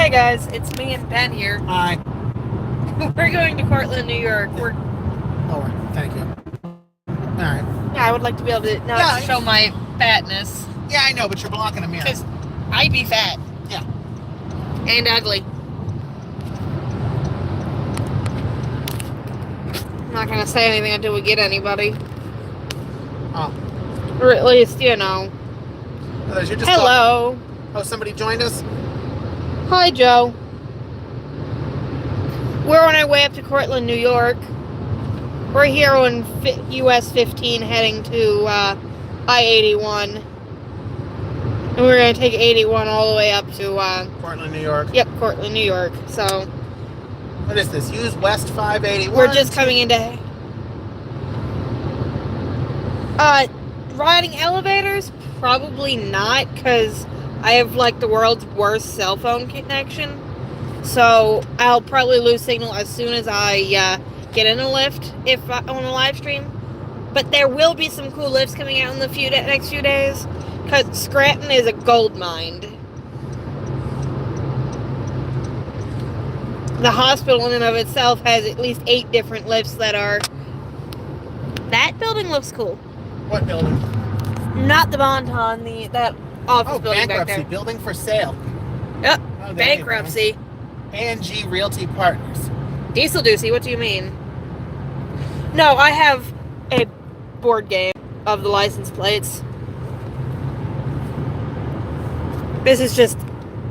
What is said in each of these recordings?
Hey guys, it's me and Ben here. Hi. We're going to Cortland, New York. Oh, thank you. All right. Yeah, I would like to be able to not show my fatness. Yeah, I know, but you're blocking a mirror. Because I'd be fat. Yeah. And ugly. I'm not going to say anything until we get anybody. Oh. Or at least, you know. You're just Hello. Oh, somebody joined us? Hi, Joe. We're on our way up to Cortland, New York. We're here on US 15 heading to I-81. And we're going to take 81 all the way up to... Cortland, New York. Yep, Cortland, New York. So... What is this? Use West 581? We're just coming into... riding elevators? Probably not, because I have, like, the world's worst cell phone connection. So, I'll probably lose signal as soon as I get in a lift on a live stream. But there will be some cool lifts coming out in the next few days, because Scranton is a gold mine. The hospital in and of itself has at least 8 different lifts that are... That building looks cool. What building? Not the Bonton, that office building back there. Bankruptcy, building for sale. Yep, Oh, bankruptcy. A&G Realty Partners. Diesel Doocy, what do you mean? No, I have a board game of the license plates. This is just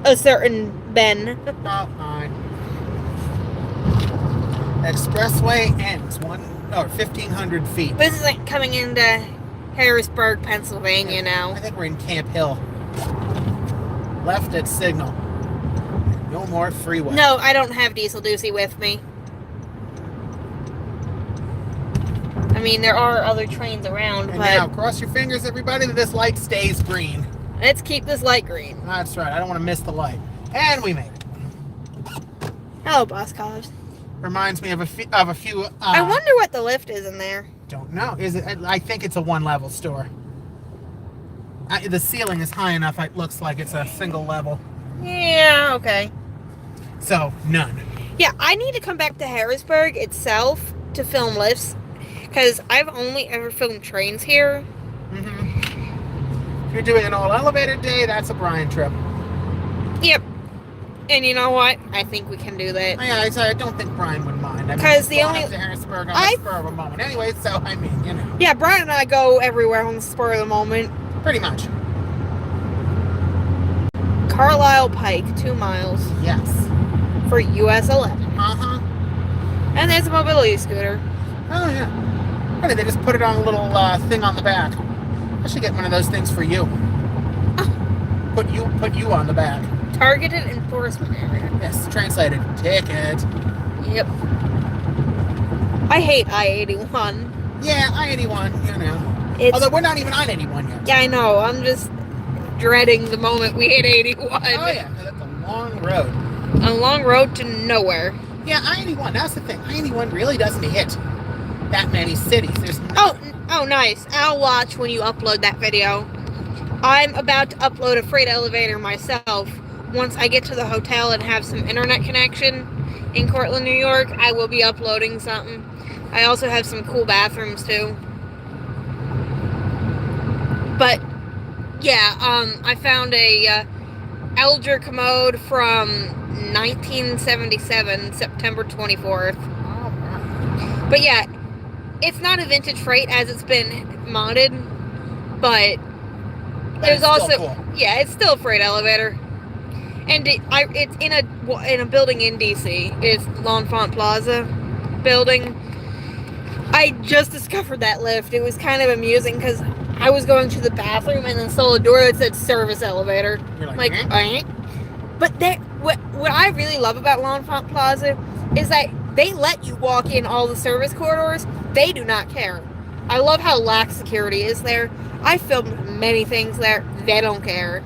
a certain Ben. Oh, fine. Expressway ends 1,500 feet. This isn't coming into Harrisburg, Pennsylvania now. I think we're in Camp Hill. Left at Signal. No more freeway. No, I don't have Diesel Doocy with me. I mean, there are other trains around, And but... now, cross your fingers, everybody, that this light stays green. Let's keep this light green. That's right. I don't want to miss the light. And we made it. Hello, Boss College. Reminds me of a few... I wonder what the lift is in there. Don't know. Is it? I think it's a one-level store. The ceiling is high enough. It looks like it's a single level. Yeah, okay. So, none. Yeah, I need to come back to Harrisburg itself to film lifts, because I've only ever filmed trains here. Mm-hmm. If you're doing an all-elevator day, that's a Brian trip. Yep. And you know what? I think we can do that. Yeah, I don't think Brian would mind. Because the only... up to Harrisburg on the spur of a moment. Anyway, so, I mean, you know. Yeah, Brian and I go everywhere on the spur of the moment. Pretty much. Carlisle Pike, 2 miles. Yes. For US 11. Uh-huh. And there's a mobility scooter. Oh, yeah. Funny, they just put it on a little thing on the back. I should get one of those things for you. Put you on the back. Targeted enforcement area. Yes, translated. Ticket. Yep. I hate I-81. Yeah, I-81, you know. It's... Although we're not even on 81 yet. Yeah, I know. I'm just dreading the moment we hit 81. Oh, yeah. That's a long road. A long road to nowhere. Yeah, I-81. That's the thing. I-81 really doesn't hit that many cities. There's Oh, nice. I'll watch when you upload that video. I'm about to upload a freight elevator myself. Once I get to the hotel and have some internet connection in Cortland, New York, I will be uploading something. I also have some cool bathrooms, too. But, yeah, I found a Elger commode from 1977, September 24th. Oh, right. But, yeah, it's not a vintage freight as it's been modded, but there's also... Cool. Yeah, it's still a freight elevator. And it's in a building in DC. It's L'Enfant Plaza building. I just discovered that lift. It was kind of amusing because I was going to the bathroom and then saw a door that said service elevator. You're like eh? But what I really love about L'Enfant Plaza is that they let you walk in all the service corridors. They do not care. I love how lax security is there. I filmed many things there. They don't care.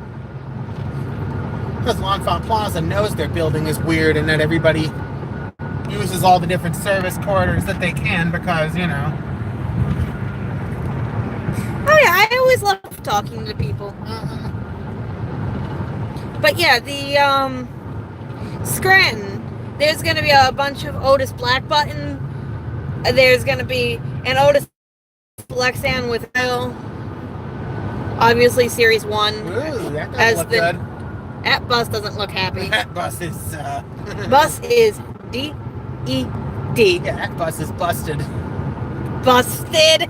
Because L'Enfant Plaza knows their building is weird and that everybody uses all the different service corridors that they can because, you know. Oh yeah, I always love talking to people. But yeah, Scranton. There's going to be a bunch of Otis Black Button. There's going to be an Otis Lexan with L. Obviously, Series 1. Ooh, that doesn't look good. That bus doesn't look happy. That bus is... Bus is D-E-D. Yeah, that bus is busted. Busted?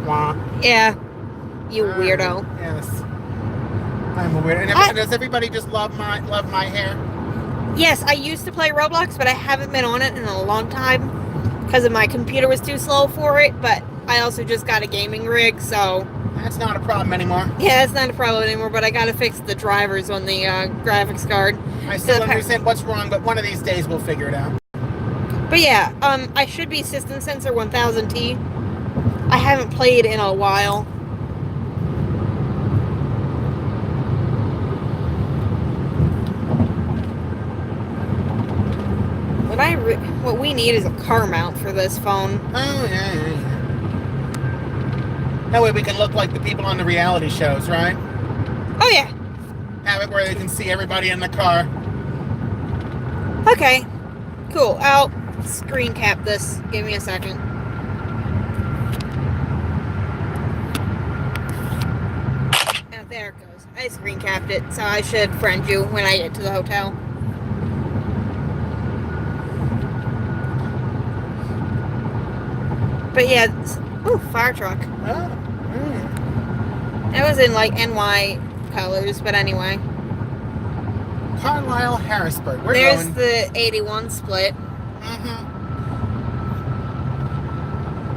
Wah. Yeah. You weirdo. Yes. I'm a weirdo. And does everybody just love my hair? Yes, I used to play Roblox, but I haven't been on it in a long time because my computer was too slow for it, but I also just got a gaming rig, so... That's not a problem anymore. Yeah, that's not a problem anymore, but I gotta fix the drivers on the graphics card. I still don't understand what's wrong, but one of these days we'll figure it out. But yeah, I should be System Sensor 1000T. I haven't played in a while. What we need is a car mount for this phone. Oh, yeah. That way we can look like the people on the reality shows, right? Oh, yeah. Have it where they can see everybody in the car. Okay. Cool. I'll screen cap this. Give me a second. Oh, there it goes. I screen capped it, so I should friend you when I get to the hotel. But yeah, ooh, fire truck. Oh. It was in like NY colors, but anyway. Carlisle, Harrisburg. There's the 81 split. Mm-hmm.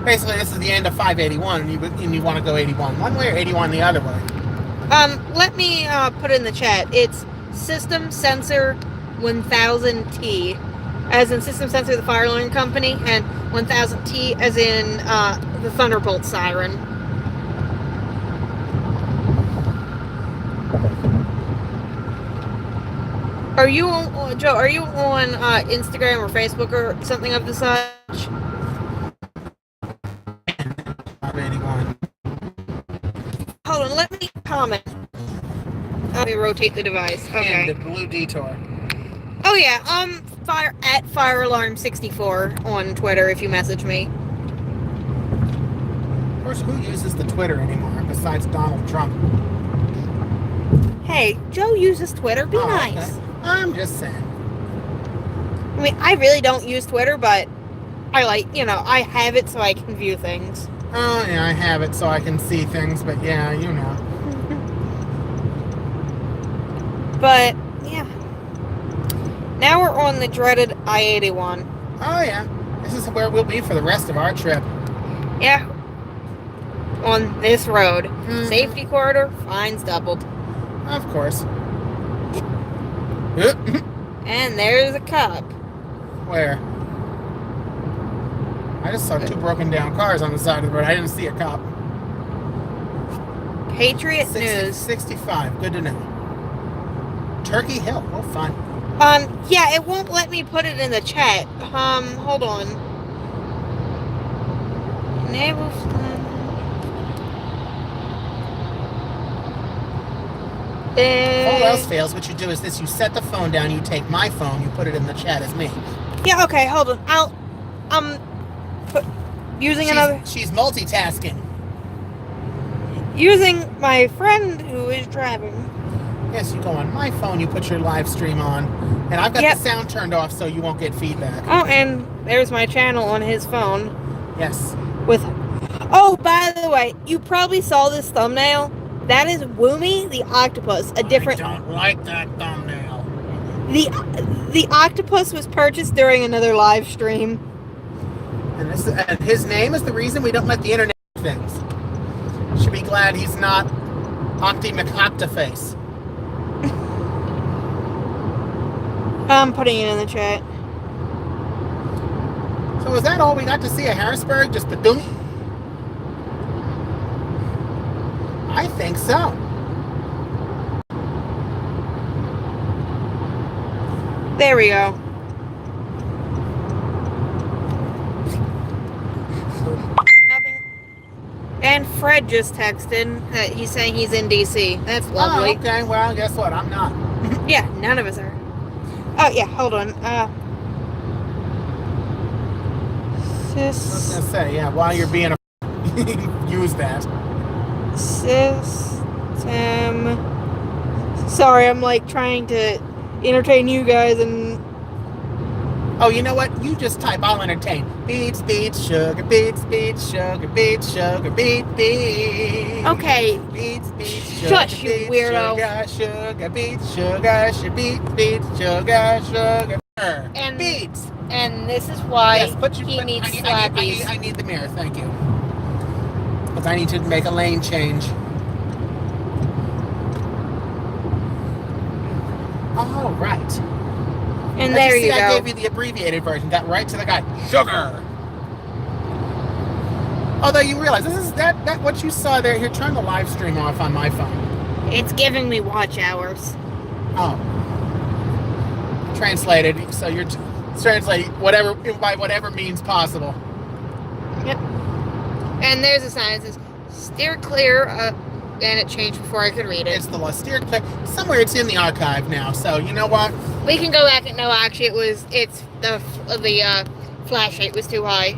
Basically, this is the end of 581, and you want to go 81 one way or 81 the other way. Let me put it in the chat. It's System Sensor 1000T, as in System Sensor, the fire alarm company, and 1000T as in the Thunderbolt siren. Are you on, Joe? Are you on Instagram or Facebook or something of the such? 581. Hold on, let me comment. Let me rotate the device. Okay. And the blue detour. Oh yeah, Fire Alarm 64 on Twitter if you message me. Of course, who uses the Twitter anymore besides Donald Trump? Hey, Joe uses Twitter. Be nice. Okay. I'm just saying. I mean, I really don't use Twitter, but I I have it so I can view things. Oh, yeah, I have it so I can see things, but yeah, you know. But, yeah. Now we're on the dreaded I-81. Oh, yeah. This is where we'll be for the rest of our trip. Yeah. On this road. Mm-hmm. Safety corridor, fines doubled. Of course. And there's a cop. Where? I just saw two broken down cars on the side of the road. I didn't see a cop. Patriot News. 65. Good to know. Turkey Hill. Oh, fun. Yeah, it won't let me put it in the chat. Hold on. Naval. If all else fails, what you do is this: you set the phone down, you take my phone, you put it in the chat as me. Yeah, okay, hold on. She's multitasking. Using my friend who is driving. Yes, you go on my phone, you put your live stream on, and I've got the sound turned off so you won't get feedback. Oh, and there's my channel on his phone. Yes. Oh, by the way, you probably saw this thumbnail. That is Woomy the octopus. I don't like that thumbnail. The octopus was purchased during another live stream. And his name is the reason we don't let the internet do things. Should be glad he's not Octi McOctaface. I'm putting it in the chat. So is that all we got to see at Harrisburg? Just ba-doom? I think so. There we go. Nothing. And Fred just texted. He's saying he's in DC. That's lovely. Oh, okay. Well, guess what? I'm not. Yeah, none of us are. Oh, yeah, hold on. I was gonna say, yeah, while you're being a use that. System. Sorry, I'm like trying to entertain you guys and. Oh, you know what? You just type, I'll entertain. Beats, sugar, beats, sugar, sugar, beats. Okay. Beats, Shush, sugar, you weirdo. sugar, beats, sugar. And Beats. And this is why Yes, he needs I slappies. I need the mirror, thank you. Because I need to make a lane change. All right. And there you go. I gave you the abbreviated version. Got right to the guy. Sugar. Although you realize this is that what you saw there. Here, turn the live stream off on my phone. It's giving me watch hours. Oh. Translated. So you're translate whatever by whatever means possible. Yep. And there's a sign that says "Steer clear." And it changed before I could read it. It's the law. Steer clear. Somewhere it's in the archive now. So you know what? We can go back and no, actually, it's the flash rate was too high.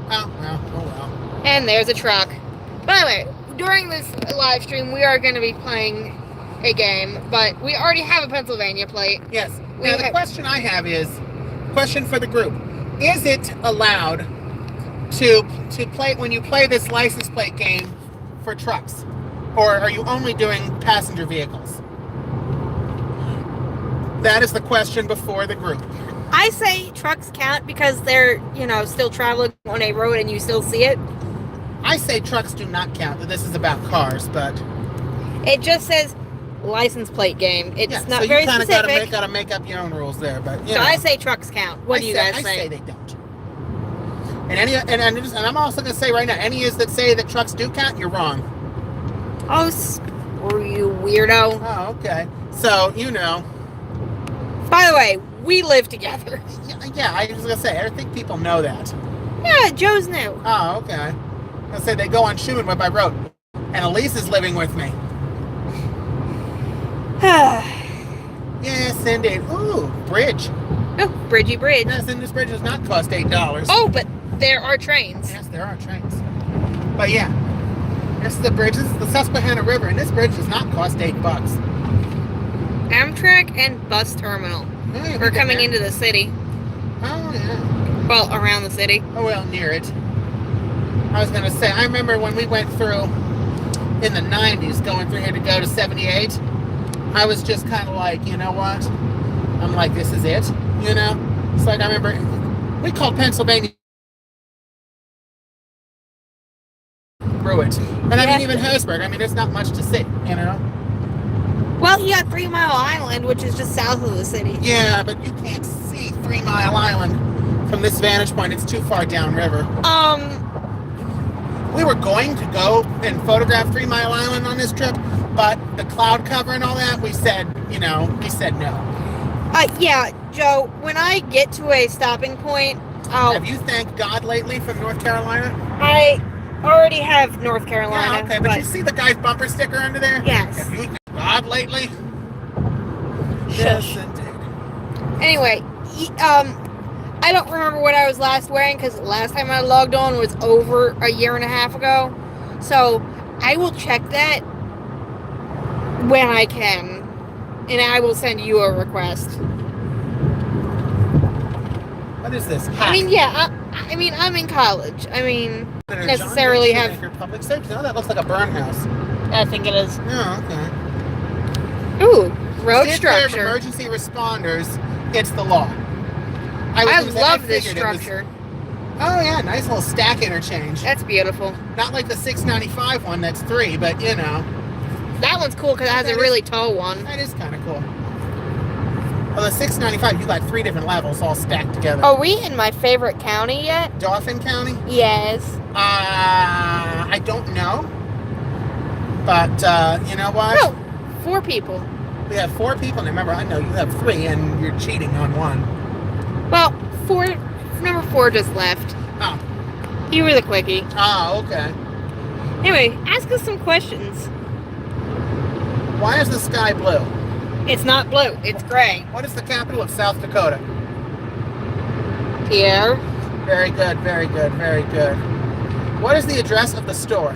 Oh well. And there's a truck. By the way, during this live stream, we are going to be playing a game, but we already have a Pennsylvania plate. Yes. Now the question I have is, question for the group: is it allowed to play when you play this license plate game for trucks, or are you only doing passenger vehicles? That is the question before the group. I say trucks count because they're, still traveling on a road and you still see it. I say trucks do not count. That this is about cars, but it just says license plate game. It's not so very you specific. Gotta make up your own rules there, but so I say trucks count. What do you guys say? I say they don't. And I'm also gonna say right now, any is that say that trucks do count, you're wrong. Oh, screw you, weirdo. Oh, okay. So By the way, we live together. Yeah, I was gonna say, I think people know that. Yeah, Joe's new. Oh, okay. I said they go on Schumann by road, and Elise is living with me. Yes, indeed. Ooh, bridge. Oh, Bridgie Bridge. Yes, and this bridge does not cost $8. Oh, but there are trains. Yes, there are trains. But yeah, this is the bridge. This is the Susquehanna River, and this bridge does not cost $8. Amtrak and bus terminal. Yeah, We're coming into the city. Oh, yeah. Well, around the city. Oh, well, near it. I was going to say, I remember when we went through in the 90s, going through here to go to 78, I was just kind of like, you know what? I'm like, this is it, It's like, I remember, we called Pennsylvania through it. But I mean, even Harrisburg, there's not much to see, Well, you got 3 Mile Island, which is just south of the city. Yeah, but you can't see 3 Mile Island from this vantage point. It's too far downriver. We were going to go and photograph 3 Mile Island on this trip, but the cloud cover and all that, we said no. Yeah, Joe, when I get to a stopping point, Have you thanked God lately from North Carolina? I already have North Carolina. Yeah, okay, but you see the guy's bumper sticker under there? Yes. Have you thanked God lately? Yes, indeed. Anyway, I don't remember what I was last wearing because last time I logged on was over a year and a half ago. So I will check that when I can, and I will send you a request. What is this? I mean, yeah, I'm in college. Necessarily have public safety. No, that looks like a burn house. I think it is. Oh, okay. Ooh, road Stand clear of structure. emergency responders. It's the law. I love this structure. Oh yeah, nice little stack interchange. That's beautiful. Not like the 695 one that's 3, but That one's cool because it has a really tall one. That is kind of cool. Well, the 695, you got 3 different levels all stacked together. Are we in my favorite county yet? Dauphin County? Yes. I don't know. But, you know what? No, 4 people. We have 4 people, and remember, I know you have 3, and you're cheating on 1. Well, number 4 just left. Oh. You were the quickie. Oh, okay. Anyway, ask us some questions. Why is the sky blue? It's not blue. It's gray. What is the capital of South Dakota? Pierre. Very good, very good, very good. What is the address of the store?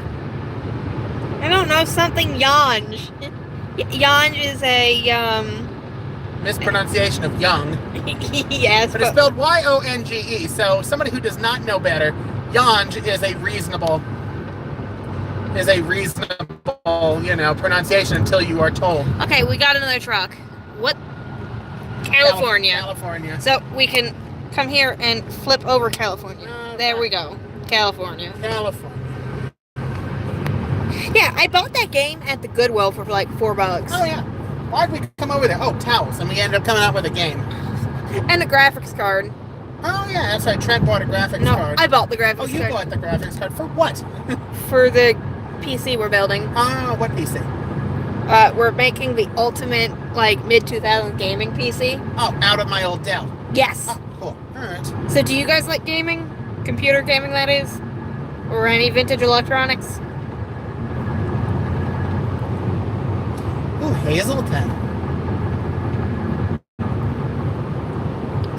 I don't know, something Yanj. Yanj is a, Mispronunciation of young. yes, But it's spelled Y-O-N-G-E, so somebody who does not know better, Yanj is a reasonable, pronunciation until you are told. Okay, we got another truck. What? California. California. So we can come here and flip over California. There we go. California. California. Yeah, I bought that game at the Goodwill for like $4. Oh, yeah. Why'd we come over there? Oh, towels. And we ended up coming out with a game. And a graphics card. Oh, yeah. That's right. Trent bought a graphics card. I bought the graphics card. Oh, you bought the graphics card. For what? For the PC we're building. Oh, what PC? We're making the ultimate, like, mid-2000s gaming PC. Oh, out of my old Dell. Yes. Oh, cool. All right. So do you guys like gaming? Computer gaming, that is? Or any vintage electronics? Ooh, Hazelton.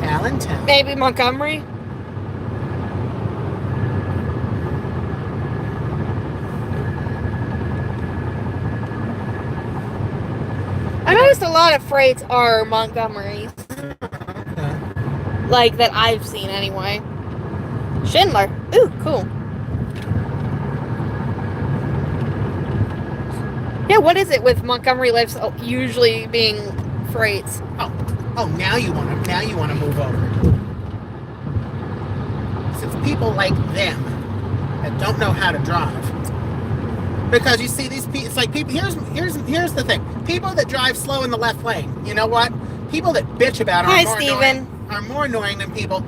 Allentown. Maybe Montgomery? I noticed a lot of freights are Montgomerys. Okay. Like, that I've seen anyway. Schindler. Ooh, cool. Yeah, what is it with Montgomery lifts usually being freights? Oh, now you want to move over. It's people like them that don't know how to drive. Because you see these people, it's like people. Here's the thing. People that drive slow in the left lane. You know what? People that bitch about it are more annoying than people.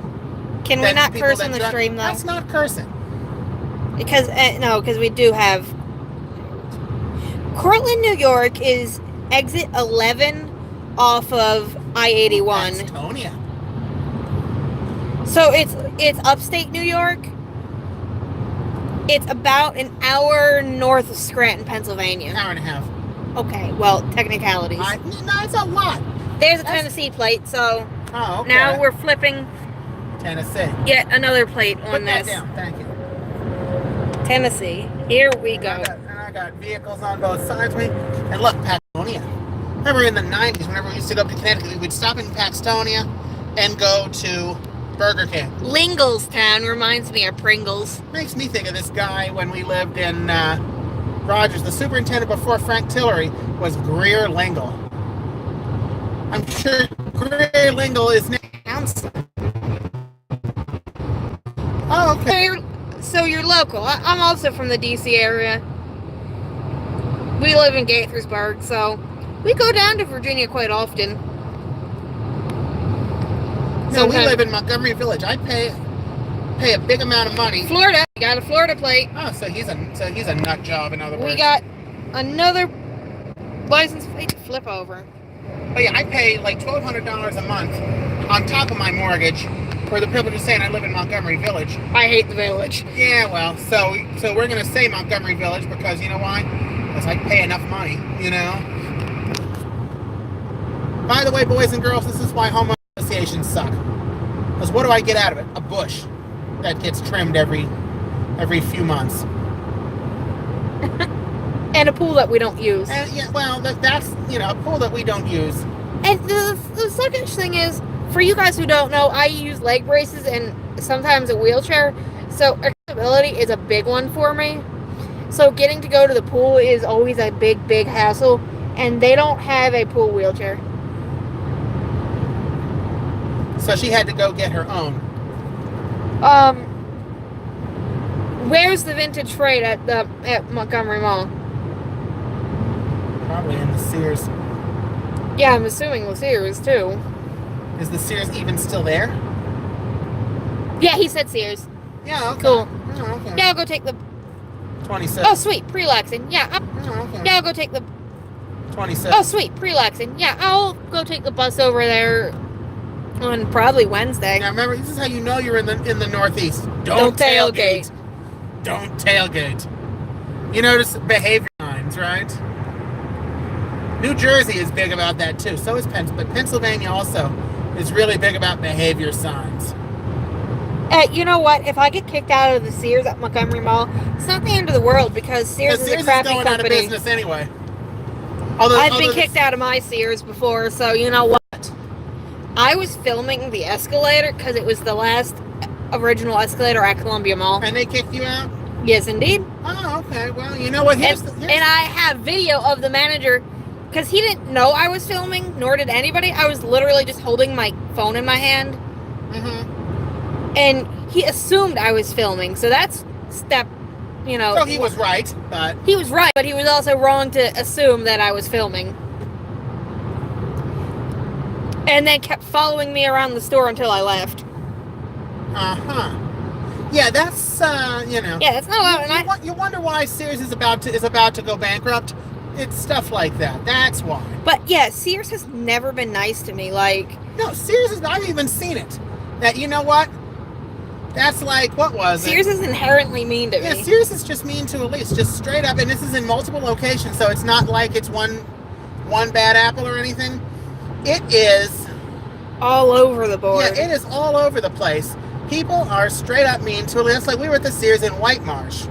Can we not curse on the stream though? That's not cursing. Because because we do have. Cortland, New York is exit 11 off of I-81. Estonia. So it's upstate New York. It's about an hour north of Scranton, Pennsylvania. Hour and a half. Okay, well, technicalities. No, it's a lot. There's a Tennessee plate, so okay. Now we're flipping Tennessee. Yet another plate on Put that this. down. Thank you. Tennessee. Here we go. I got vehicles on both sides of me. And look, Paxtonia. Remember in the 90s, whenever we used to go up to Connecticut, we'd stop in Paxtonia and go to Burger King. Linglestown reminds me of Pringles. Makes me think of this guy when we lived in Rogers. The superintendent before Frank Tillery was Greer Lingle. I'm sure Greer Lingle is now. Oh, okay. So you're local. I'm also from the D.C. area. We live in Gaithersburg, so we go down to Virginia quite often. No, we live in Montgomery Village. I pay a big amount of money. Florida. You got a Florida plate. Oh, so he's a nut job, in other words. We got another license plate to flip over. But yeah, I pay like $1,200 a month on top of my mortgage for the privilege of saying I live in Montgomery Village. I hate the village. Yeah, well, so we're gonna say Montgomery Village because you know why? Because I pay enough money, you know. By the way, boys and girls, this is why home associations suck. Because what do I get out of it? A bush that gets trimmed every few months. And a pool that we don't use. And yeah, well, that's a pool that we don't use. And the second thing is, for you guys who don't know, I use leg braces and sometimes a wheelchair. So accessibility is a big one for me. So getting to go to the pool is always a big, big hassle. And they don't have a pool wheelchair. So she had to go get her own. Where's the vintage freight at Montgomery Mall? Probably in the Sears. Yeah, I'm assuming the Sears too. Is the Sears even still there? Yeah, he said Sears. Yeah, okay. Cool. Oh, okay. Yeah, I'll go take the... 26. Oh, sweet. Prelaxing. Yeah. Okay. Yeah, I'll go take the... 26. Oh, sweet. Prelaxing. Yeah, I'll go take the bus over there on probably Wednesday. Now remember, this is how you know you're in the Northeast. Don't tailgate. Don't tailgate. You notice behavior signs, right? New Jersey is big about that too. So is Pennsylvania. But Pennsylvania also is really big about behavior signs. You know what? If I get kicked out of the Sears at Montgomery Mall, it's not the end of the world because Sears is a crappy going company. out of business anyway. I've been kicked out of my Sears before, so you know what? I was filming the escalator because it was the last original escalator at Columbia Mall. And they kicked you out? Yes, indeed. Oh, okay. Well, you know what? And I have video of the manager because he didn't know I was filming, nor did anybody. I was literally just holding my phone in my hand. Mm-hmm. And he assumed I was filming, so that's step, you know. So he was right, but... He was right, but he was also wrong to assume that I was filming. And then kept following me around the store until I left. Uh-huh. Yeah, that's, you know... Yeah, that's not... You wonder why Sears is about to go bankrupt? It's stuff like that. That's why. But, yeah, Sears has never been nice to me, like... No, Sears is... I've even seen it. That, you know what? That's like, what was Sears is inherently mean to me. Yeah, Sears is just mean to Elise, just straight up, and this is in multiple locations, so it's not like it's one bad apple or anything. It is... all over the board. Yeah, it is all over the place. People are straight up mean to Elise. Like, we were at the Sears in White Marsh.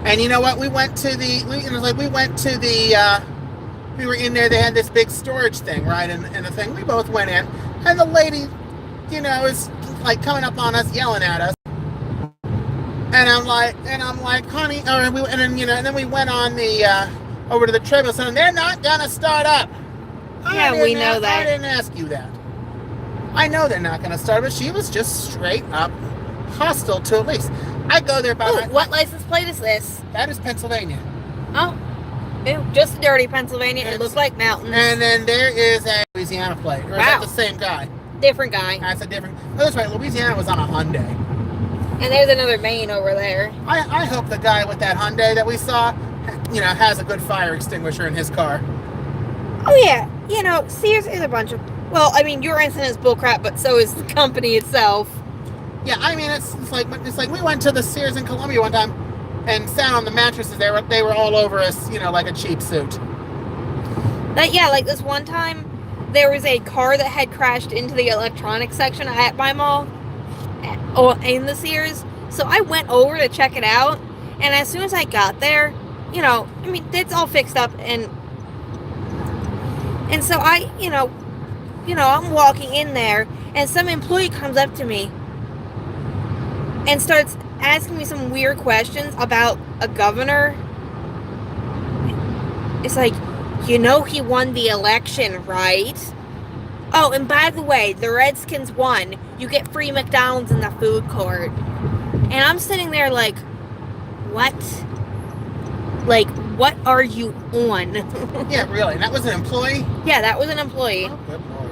And you know what? We went to the... we were in there, they had this big storage thing, right, and the thing. We both went in, and the lady, you know, is... like coming up on us, yelling at us, and I'm like, honey, and then we went on the over to the treadmill, saying they're not gonna start up. Yeah, we know that. I didn't ask you that. I know they're not gonna start, but she was just straight up hostile to Elise. I go there by what license plate is this? That is Pennsylvania. Oh, ew, just dirty Pennsylvania. It looks like mountains. And then there is a Louisiana plate. Or is that the same guy? Different guy. That's a different... Oh, that's right. Louisiana was on a Hyundai. And there's another Maine over there. I hope the guy with that Hyundai that we saw, you know, has a good fire extinguisher in his car. Oh, yeah. You know, Sears is a bunch of... Well, I mean, your incident is bullcrap, but so is the company itself. Yeah, I mean, it's like we went to the Sears in Columbia one time and sat on the mattresses. They were all over us, you know, like a cheap suit. Yeah, like this one time... there was a car that had crashed into the electronics section at my mall, in the Sears. So I went over to check it out, and as soon as I got there, you know, I mean, it's all fixed up, and so I, you know, I'm walking in there, and some employee comes up to me and starts asking me some weird questions about a governor. It's like, you know he won the election, right? Oh, and by the way, the Redskins won. You get free McDonald's in the food court. And I'm sitting there like, what? Like, what are you on? Yeah, really? That was an employee? Yeah, that was an employee. Oh, good Lord.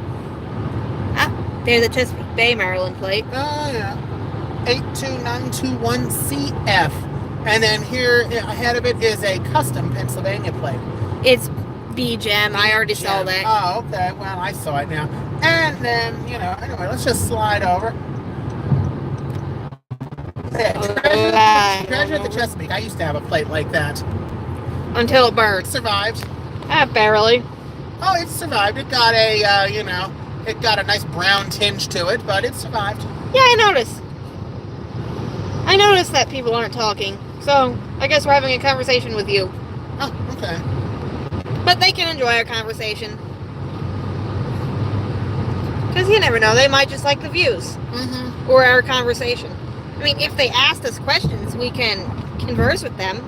Ah, there's a Chesapeake Bay, Maryland plate. Oh, yeah. 82921CF. And then here ahead of it is a custom Pennsylvania plate. It's B-Gem. I already saw that. Oh, okay. Well, I saw it now. And then, you know, anyway, let's just slide over. Yeah, Treasure at the Chesapeake. I used to have a plate like that. Until it burned. It survived. Barely. Oh, it survived. It got a, you know, it got a nice brown tinge to it, but it survived. Yeah, I noticed. I noticed that people aren't talking. So, I guess we're having a conversation with you. Oh, okay. But they can enjoy our conversation. Because you never know, they might just like the views. Mm-hmm. Or our conversation. I mean, if they asked us questions, we can converse with them.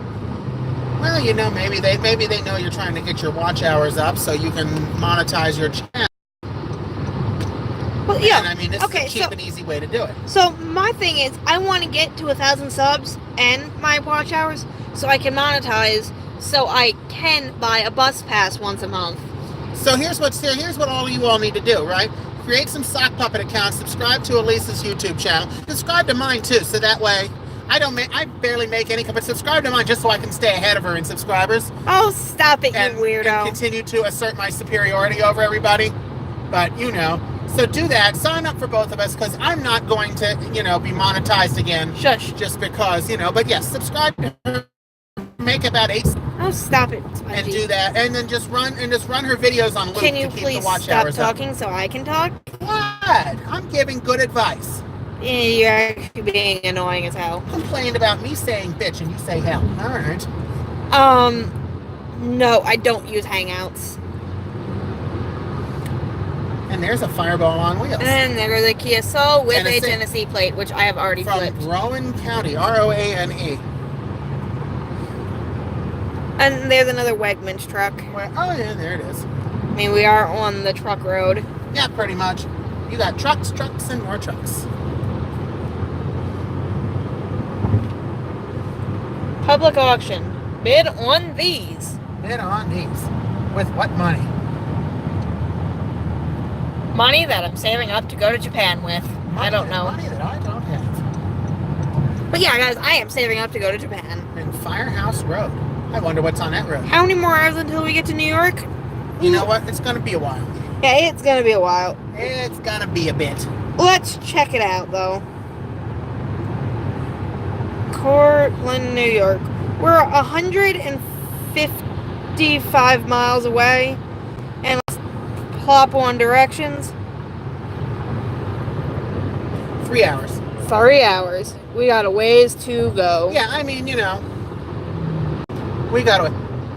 Well, you know, maybe they know you're trying to get your watch hours up so you can monetize your channel. Well, yeah. And, I mean, this is a cheap and easy way to do it. So, my thing is, I want to get to 1,000 subs and my watch hours so I can monetize, so I can buy a bus pass once a month. So here's what all you all need to do, right? Create some sock puppet accounts, subscribe to Elisa's YouTube channel, subscribe to mine too, so that way I barely make any, but subscribe to mine just so I can stay ahead of her in subscribers. Oh, stop it, you weirdo. And continue to assert my superiority over everybody. But, you know, so do that. Sign up for both of us, because I'm not going to, you know, be monetized again. Shush. Just because, you know, but yes, subscribe to her. make about 8 Oh, stop it, and Spongy. do that, and then just run her videos on loop Can you to keep please the watch stop hours talking up. so I can talk? What? I'm giving good advice. Yeah, you're actually being annoying as hell. Complained about me saying bitch and you say hell. All right. No, I don't use Hangouts. And there's a Fireball on wheels. And there's a Kia Soul with Tennessee. a Tennessee plate, which I have already From flipped. Rowan County, Roane. And there's another Wegmans truck. Oh yeah, there it is. I mean, we are on the truck road. Yeah, pretty much. You got trucks, and more trucks. Public auction. Bid on these. Bid on these. With what money? Money that I'm saving up to go to Japan with. I don't know. Money that I don't have. But yeah, guys, I am saving up to go to Japan. And Firehouse Road. I wonder what's on that road. How many more hours until we get to New York? You know what? It's going to be a while. Yeah, it's going to be a while. It's going to be a bit. Let's check it out, though. Cortland, New York. We're 155 miles away. And let's plop on directions. 3 hours. 3 hours. We got a ways to go. Yeah, I mean, we got to.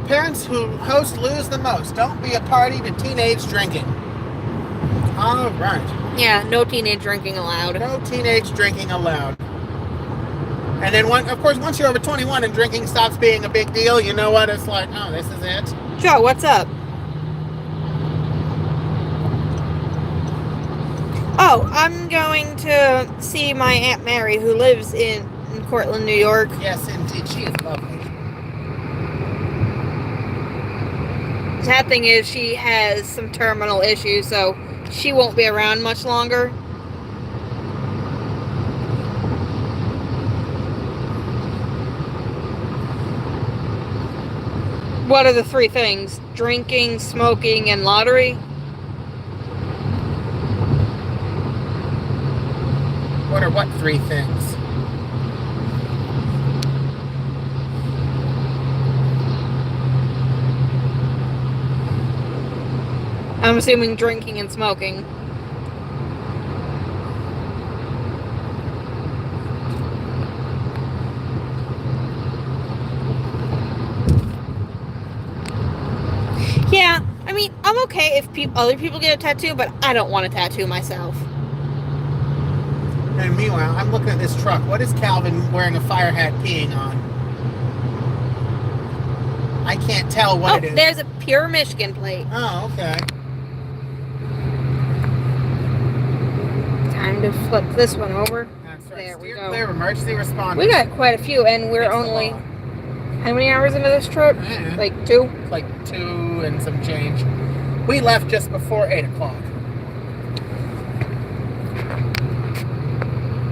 Parents who host lose the most. Don't be a party to teenage drinking. All right. Yeah, no teenage drinking allowed. No teenage drinking allowed. And then, of course, once you're over 21 and drinking stops being a big deal, you know what? It's like, oh, this is it. Joe, what's up? Oh, I'm going to see my Aunt Mary, who lives in Cortland, New York. Yes, indeed. She is lovely. The sad thing is she has some terminal issues, so she won't be around much longer. What are the 3 things? Drinking, smoking, and lottery? What are what 3 things? I'm assuming drinking and smoking. Yeah, I mean, I'm okay if other people get a tattoo, but I don't want a tattoo myself. And meanwhile, I'm looking at this truck. What is Calvin wearing a fire hat peeing on? I can't tell what it is. There's a pure Michigan plate. Oh, okay. Time to flip this one over. That's right. There we Steer go. clear, emergency responders. We got quite a few, and we're only... How many hours into this trip? Like 2? Like 2 and some change. We left just before 8 o'clock.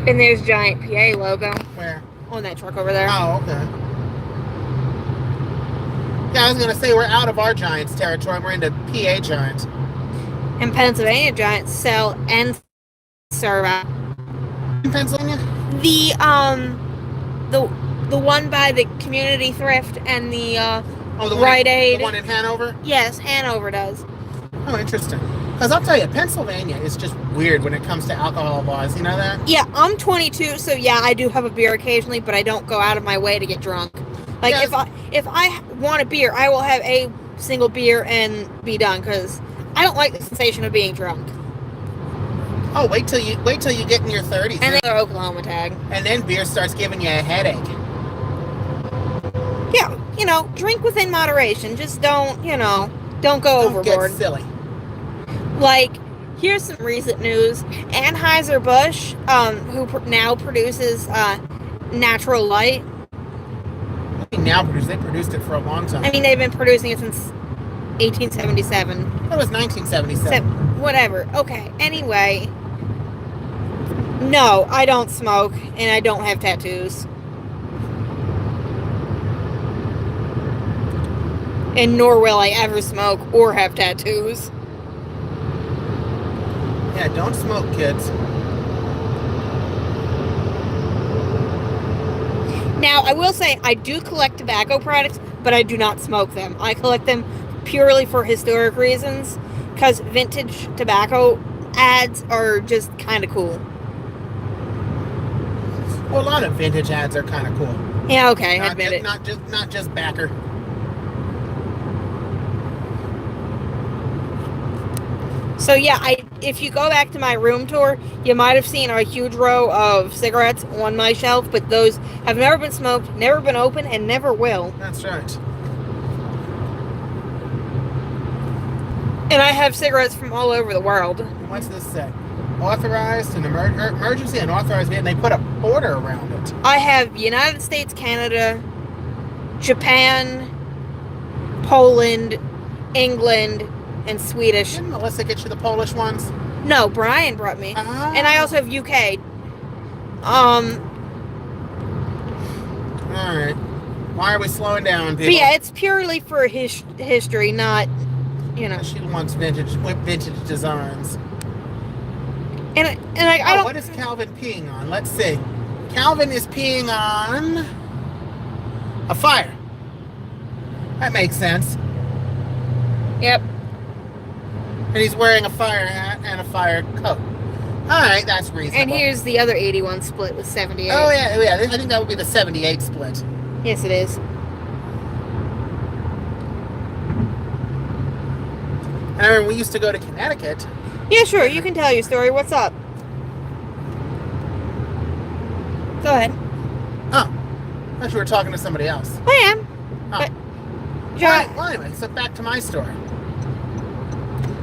And there's giant PA logo. Where? On that truck over there. Oh, okay. Yeah, I was going to say we're out of our Giants territory. We're into PA Giants. And Pennsylvania Giants sell and serve out. In Pennsylvania? The one by the Community Thrift and the the Rite Aid. The one in Hanover? Yes, Hanover does. Oh, interesting. Because I'll tell you, Pennsylvania is just weird when it comes to alcohol laws. You know that? Yeah, I'm 22, so yeah, I do have a beer occasionally, but I don't go out of my way to get drunk. Like, yes. if I want a beer, I will have a single beer and be done, because I don't like the sensation of being drunk. Oh, wait till you get in your 30s. And then the Oklahoma tag. And then beer starts giving you a headache. Yeah, drink within moderation. Just don't go Don't overboard. get silly. Like, here's some recent news. Anheuser-Busch, who now produces Natural Light. They produced it for a long time. I mean, they've been producing it since 1877. That was 1977. Whatever. Okay. Anyway, no, I don't smoke, and I don't have tattoos. And nor will I ever smoke or have tattoos. Yeah, don't smoke, kids. Now, I will say, I do collect tobacco products, but I do not smoke them. I collect them purely for historic reasons, because vintage tobacco ads are just kind of cool. Well, a lot of vintage ads are kind of cool. Yeah, okay, I admit it. Not just backer. So yeah, if you go back to my room tour, you might have seen a huge row of cigarettes on my shelf, but those have never been smoked, never been opened, and never will. That's right. And I have cigarettes from all over the world. What's this say? Authorized and emergency and authorized, and they put a border around it. I have United States, Canada, Japan, Poland, England, and Swedish. Didn't Melissa get you the Polish ones? No, Brian brought me. Ah. And I also have UK. Alright. Why are we slowing down, people? But yeah, it's purely for history, not, you know. She wants vintage designs. And I don't... What is Calvin peeing on? Let's see. Calvin is peeing on a fire. That makes sense. Yep. And he's wearing a fire hat and a fire coat. Alright, that's reasonable. And here's the other 81 split with 78. Oh, yeah. I think that would be the 78 split. Yes, it is. And I remember we used to go to Connecticut. Yeah, sure. You can tell your story. What's up? Go ahead. Oh. I thought you were talking to somebody else. I am. Oh. But, Well, anyway, so back to my story.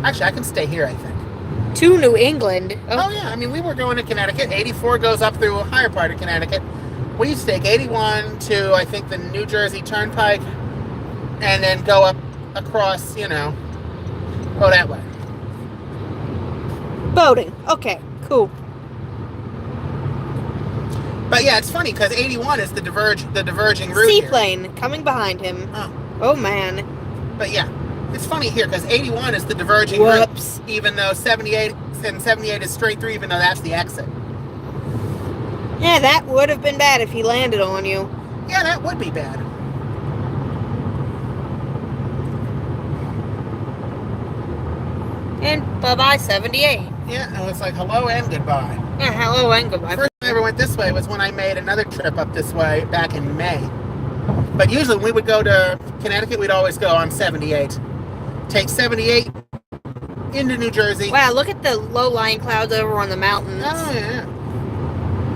Actually, I can stay here, I think. to New England. Oh, yeah. I mean, we were going to Connecticut. 84 goes up through a higher part of Connecticut. We used to take 81 to, I think, the New Jersey Turnpike, and then go up across, go that way. Boating. Okay, cool. But yeah, it's funny because 81 is the diverging route here. Seaplane coming behind him. Oh man. But yeah, it's funny here because 81 is the diverging Whoops. route, even though 78 is straight through, even though that's the exit. Yeah, that would have been bad if he landed on you. Yeah, that would be bad. And bye-bye 78. Yeah, and it's like hello and goodbye. Yeah, hello and goodbye. First time I ever went this way was when I made another trip up this way back in May. But usually when we would go to Connecticut, we'd always go on 78. Take 78 into New Jersey. Wow, look at the low-lying clouds over on the mountains. Oh, yeah.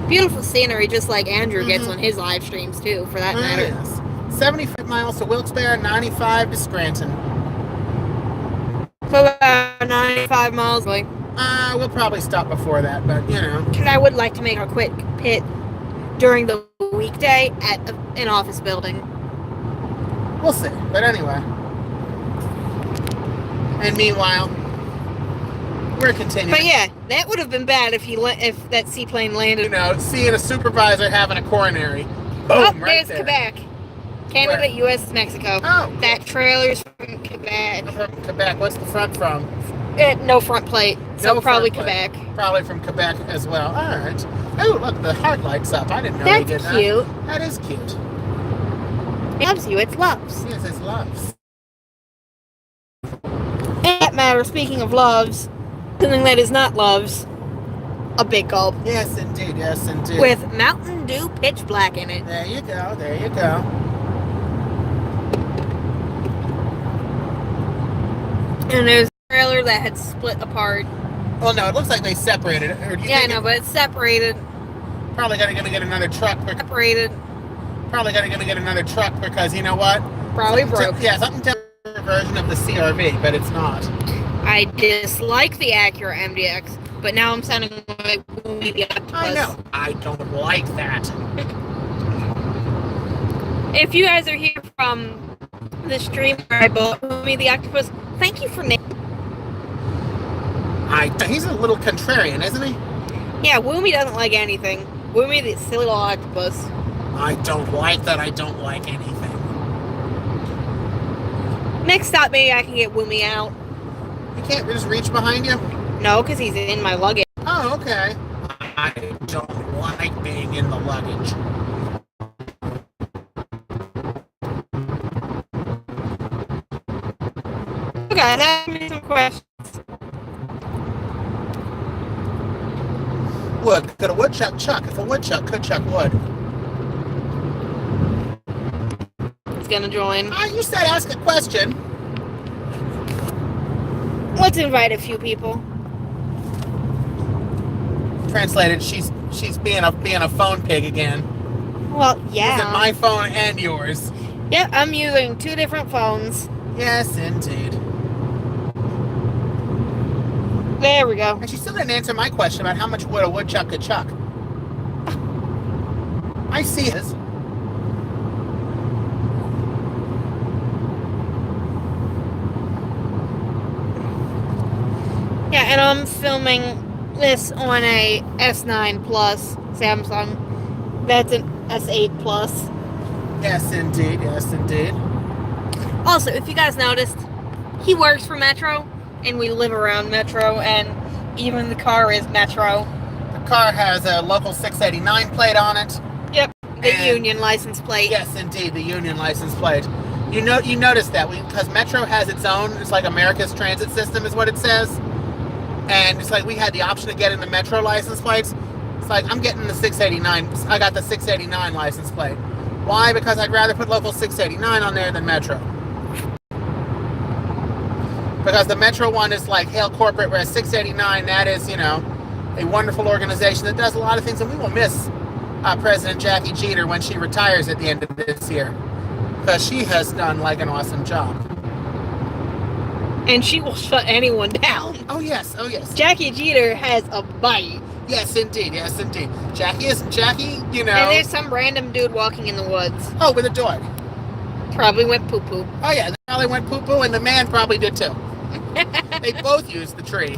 Beautiful scenery, just like Andrew gets on his live streams, too, for that matter. Yes. 75 miles to Wilkes-Barre, 95 to Scranton. So about 95 miles away. We'll probably stop before that, but, Because I would like to make a quick pit during the weekday at an office building. We'll see. But anyway. And meanwhile, we're continuing. But yeah, that would have been bad if that seaplane landed. Seeing a supervisor having a coronary. Boom, Oh, right there's there. Quebec. Canada, Where? U.S., Mexico. Oh, That trailer's from Quebec. from Quebec. What's the front from? No front plate, so No probably front plate. Quebec. Probably from Quebec as well. All right. Oh, look, the heart lights up. I didn't know they did That's that. cute. That is cute. It loves you. It's loves. Yes, it's loves. In that matter, speaking of loves, something that is not loves, a big gulp. Yes, indeed. Yes, indeed. With Mountain Dew Pitch Black in it. There you go. There you go. And there's a trailer that had split apart. Well, no, it looks like they separated it. Or do you Yeah, I think know, but it's separated. Probably gonna get another truck. Separated. Probably gonna get another truck because you know what? Probably broke. Something temporary version of the CRV, but it's not. I dislike the Acura MDX, but now I'm sounding like Woomy the Octopus. I know. I don't like that. If you guys are here from the stream where I bought Woomy the Octopus, thank you for naming. He's a little contrarian, isn't he? Yeah, Woomy doesn't like anything. Woomy the silly little octopus. I don't like that. I don't like anything. Next stop, maybe I can get Woomy out. You can't just reach behind you? No, because he's in my luggage. Oh, okay. I don't like being in the luggage. Okay, ask me some questions. Wood. Could a woodchuck chuck if a woodchuck could chuck wood? He's gonna join. You said ask a question. Let's invite a few people. Translated, she's being a phone pig again. Well, yeah. Using my phone and yours. Yep, I'm using 2 different phones. Yes, indeed. There we go. And she still didn't answer my question about how much wood a woodchuck could chuck. I see this. Yeah, and I'm filming this on a S9 Plus Samsung. That's an S8 Plus. Yes, indeed. Yes, indeed. Also, if you guys noticed, he works for Metro, and we live around Metro, and even the car is Metro. The car has a local 689 plate on it. Yep, the And- Union license plate. Yes, indeed, the Union license plate. You notice that because Metro has its own. It's like America's transit system, is what it says. And it's like we had the option of getting the Metro license plates. It's like I'm getting the 689. I got the 689 license plate. Why? Because I'd rather put local 689 on there than Metro. Because the Metro one is like hail corporate, whereas 689, that is, a wonderful organization that does a lot of things, and we will miss President Jackie Jeter when she retires at the end of this year, because she has done like an awesome job. And she will shut anyone down. Oh yes, oh yes. Jackie Jeter has a bite. Yes, indeed, yes, indeed. Jackie, And there's some random dude walking in the woods. Oh, with a dog. Probably went poo-poo. Oh yeah, they probably went poo-poo, and the man probably did too. They both used the tree,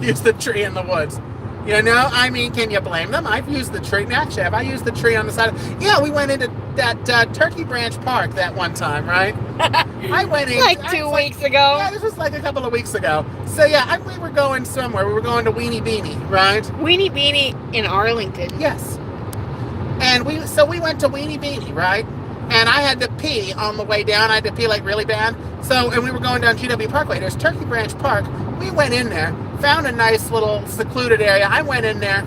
Used the tree in the woods. I mean, can you blame them? I've used the tree. Actually, have I used the tree on the side? Yeah, we went into that Turkey Branch Park that one time, right? I went in. Like 2 weeks ago. Yeah, this was like a couple of weeks ago. So yeah, we were going somewhere. We were going to Weenie Beanie, right? Weenie Beanie in Arlington. Yes. And we went to Weenie Beanie, right? And I had to pee on the way down. I had to pee like really bad. And we were going down GW Parkway. There's Turkey Branch Park. We went in there, found a nice little secluded area. I went in there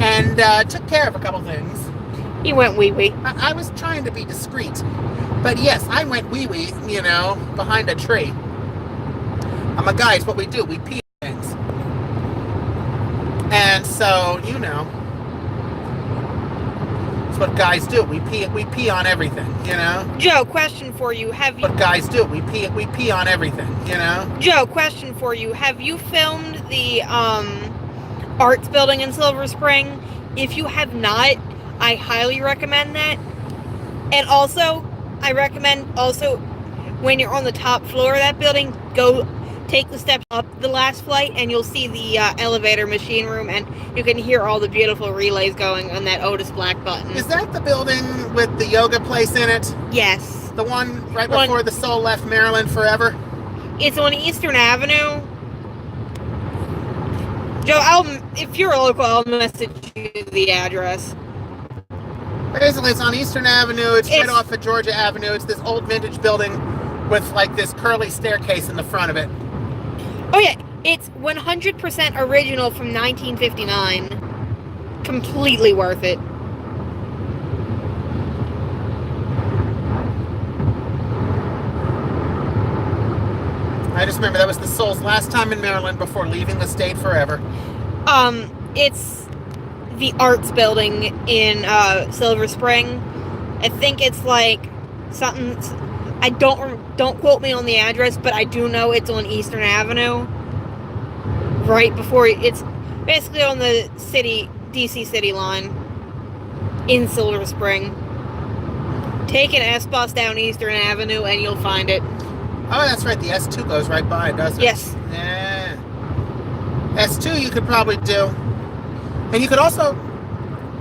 and took care of a couple things. He went wee-wee. I was trying to be discreet. But yes, I went wee-wee, behind a tree. I'm a guy, it's what we do. We pee things. And so, it's what guys do. We pee on everything, Joe, question for you. What guys do. We pee on everything, Joe, question for you. Have you filmed the arts building in Silver Spring? If you have not, I highly recommend that. And also, I recommend when you're on the top floor of that building, go take the steps up the last flight, and you'll see the elevator machine room, and you can hear all the beautiful relays going on that Otis Black button. Is that the building with the yoga place in it? Yes. The one right before the soul left Maryland forever? It's on Eastern Avenue. Joe, if you're a local, I'll message you the address. Basically, it's on Eastern Avenue. It's right off of Georgia Avenue. It's this old vintage building with like this curly staircase in the front of it. Oh yeah, it's 100% original from 1959. Completely worth it. I just remember that was the Soul's last time in Maryland before leaving the state forever. It's the arts building in Silver Spring. I think it's like something. I don't quote me on the address, but I do know it's on Eastern Avenue. Right before it's basically on the DC city line in Silver Spring. Take an S bus down Eastern Avenue and you'll find it. Oh, that's right. The S2 goes right by, doesn't it? Yes. Yeah. S2 you could probably do. And you could also...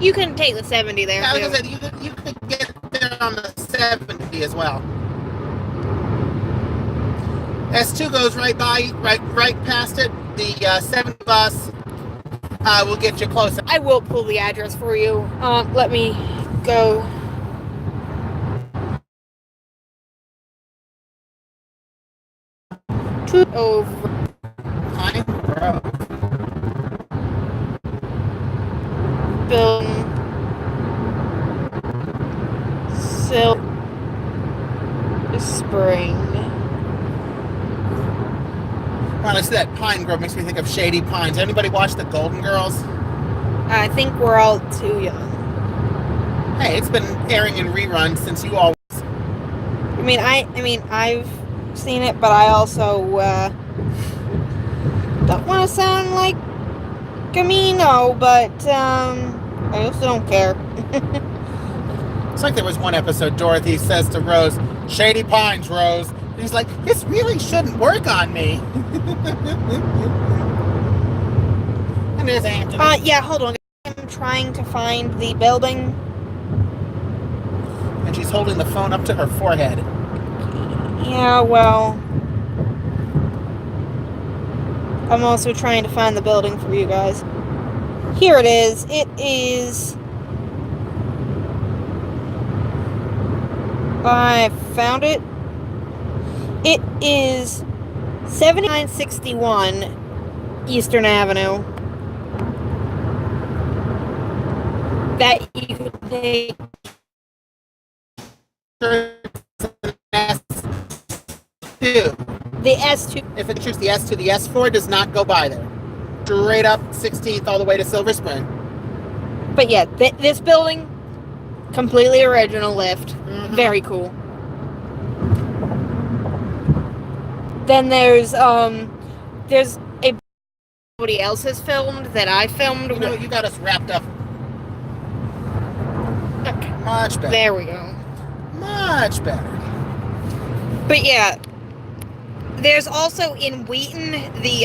You can take the 70 there, yeah, too. I was gonna say, you could get there on the 70 as well. S2 goes right by, right past it. The 70 bus will get you closer. I will pull the address for you. Let me go over. Pine Grove. Building. Silver Spring. When I see that Pine Grove, makes me think of Shady Pines. Anybody watch the Golden Girls? I think we're all too young. Hey, it's been airing in reruns since you all. I mean, I've seen it, but I also don't want to sound like Camino, but I also don't care. It's like there was one episode Dorothy says to Rose, "Shady Pines, Rose." And he's like, "This really shouldn't work on me." And there's Angela. Yeah, hold on. I'm trying to find the building. And she's holding the phone up to her forehead. Yeah, well, I'm also trying to find the building for you guys. Here it is. It is... I found it. It is 7961 Eastern Avenue. That you could take. The S2. If it shoots the S2, the S4 does not go by there. Straight up 16th all the way to Silver Spring. But yeah, this building, completely original lift. Mm-hmm. Very cool. Then there's a somebody else has filmed that I filmed. You know, you got us wrapped up. Okay. Much better. There we go. Much better. But yeah, there's also in Wheaton the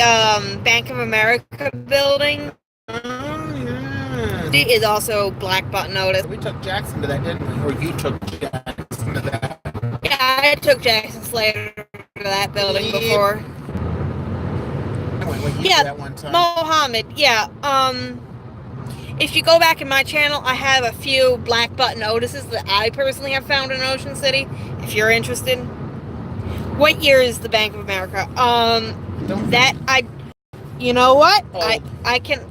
Bank of America building. Oh, yeah. It is also black button notice. We took Jackson to that, didn't we? Or you took Jackson to that. Yeah, I took Jackson Slater to that building before. I went with you Yeah, that one time. Mohammed, yeah. If you go back in my channel, I have a few black button notices that I personally have found in Ocean City, if you're interested. What year is the Bank of America? You know what? Oh. I can,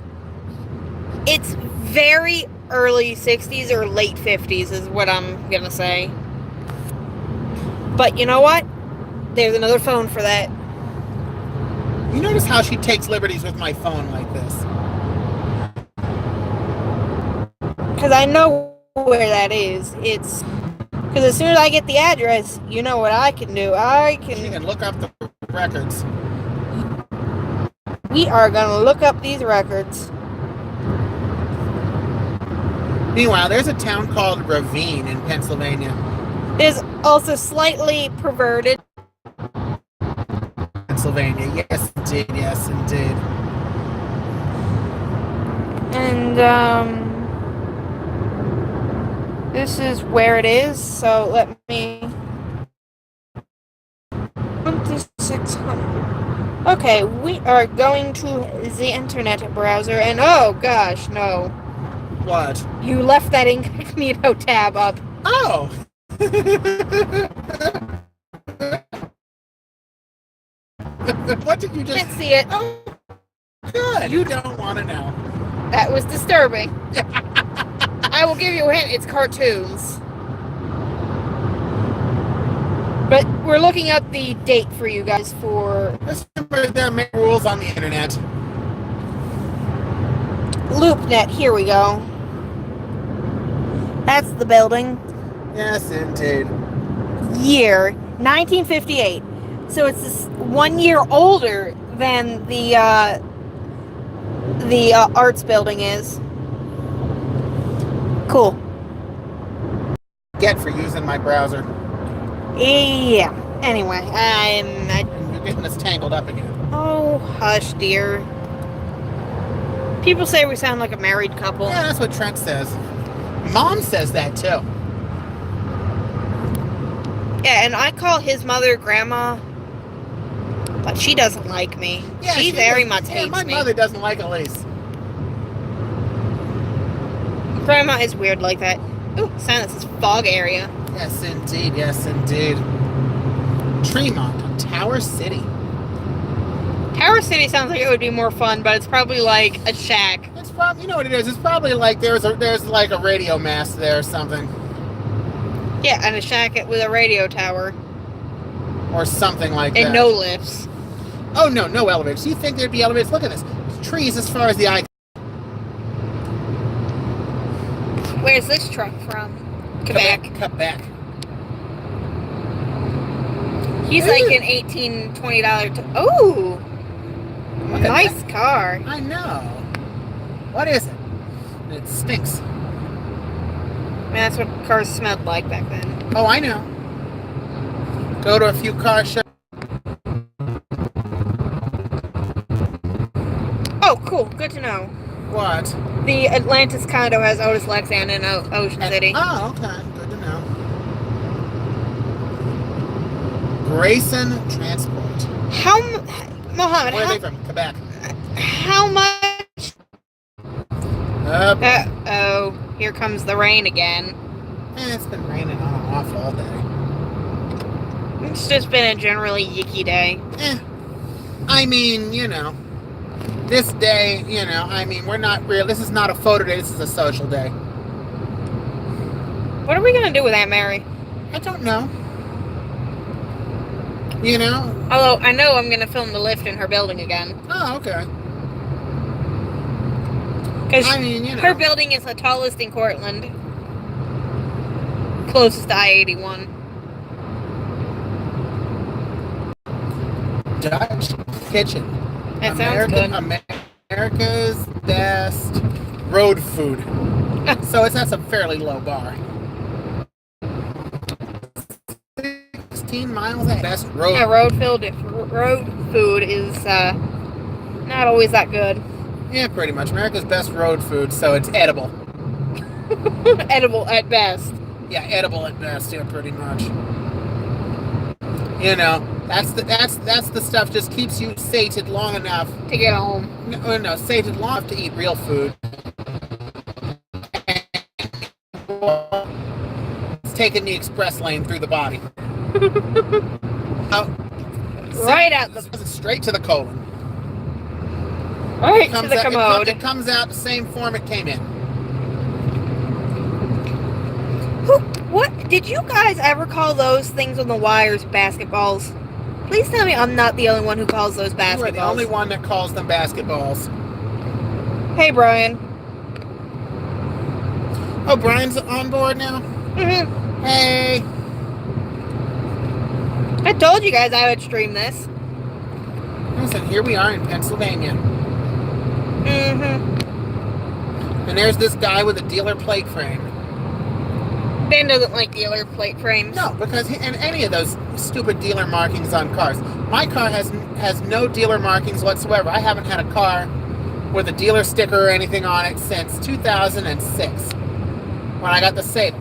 it's very early 60s or late 50s is what I'm gonna say. But you know what? There's another phone for that. You notice how she takes liberties with my phone like this? Because I know where that is. It's because as soon as I get the address, you know what I can do. She can look up the records. We are gonna look up these records. Meanwhile, there's a town called Ravine in Pennsylvania. There's also slightly perverted. Pennsylvania, yes indeed, yes indeed. And this is where it is, so let me... 2600. Okay, we are going to the internet browser, and oh gosh, no. What? You left that incognito tab up. Oh! What did you just... Can't see it. Oh, good. You don't want to know. That was disturbing. I will give you a hint, it's cartoons. But we're looking up the date for you guys for... There are many rules on the internet. LoopNet, here we go. That's the building. Yes, indeed. Year, 1958. So it's this 1 year older than the arts building is. Cool. Get for using my browser. Yeah. Anyway, You're getting us tangled up again. oh, hush, dear. People say we sound like a married couple. Yeah, that's what Trent says. Mom says that too. Yeah, and I call his mother Grandma, but she doesn't like me. Yeah, she very much hates my me. mother doesn't like Elise. Grandma is weird like that. Ooh, sign that says fog area. Yes, indeed. Yes, indeed. Tremont, Tower City. Tower City sounds like it would be more fun, but it's probably like a shack. It's probably, you know what it is? It's probably like there's like a radio mast there or something. Yeah, and a shack with a radio tower. Or something like that. And no lifts. Oh, no elevators. You think there'd be elevators? Look at this. Trees as far as the eye. Where's this truck from? Quebec. Quebec. He's like an $18, $20. Oh! Nice car. I know. What is it? It stinks. I mean, that's what cars smelled like back then. Oh, I know. Go to a few car shows. Oh, cool. Good to know. What? The Atlantis condo has Otis Lexan in Ocean City. Oh, okay. Good to know. Grayson Transport. Mohammed, Where are they from? Quebec. How much? Oh, here comes the rain again. It's been raining on and off all day. It's just been a generally yicky day. I mean, you know, this day, you know, I mean, we're not real. This is not a photo day. This is a social day. What are we going to do with Aunt Mary? I don't know. You know? Although, I know I'm going to film the lift in her building again. Oh, okay. Because I mean, you know, her building is the tallest in Cortland. Closest to I-81. Dutch Kitchen. That sounds good. America's best road food. So that's a fairly low bar. 16 miles at best road. Yeah, road food is not always that good. Yeah, pretty much. America's best road food, so it's edible. Edible at best. Yeah, edible at best. Yeah, pretty much. You know, that's the stuff just keeps you sated long enough to get home. No, sated long enough to eat real food. It's taking the express lane through the body. Right out the straight to the colon. Right to the commode. It comes out the same form it came in. What? Did you guys ever call those things on the wires basketballs? Please tell me I'm not the only one who calls those basketballs. You are the only one that calls them basketballs. Hey, Brian. Oh, Brian's on board now? Mm-hmm. Hey. I told you guys I would stream this. Listen, here we are in Pennsylvania. Mm-hmm. And there's this guy with a dealer plate frame. Ben doesn't like dealer plate frames. No, because in any of those stupid dealer markings on cars. My car has no dealer markings whatsoever. I haven't had a car with a dealer sticker or anything on it since 2006 when I got the Sable.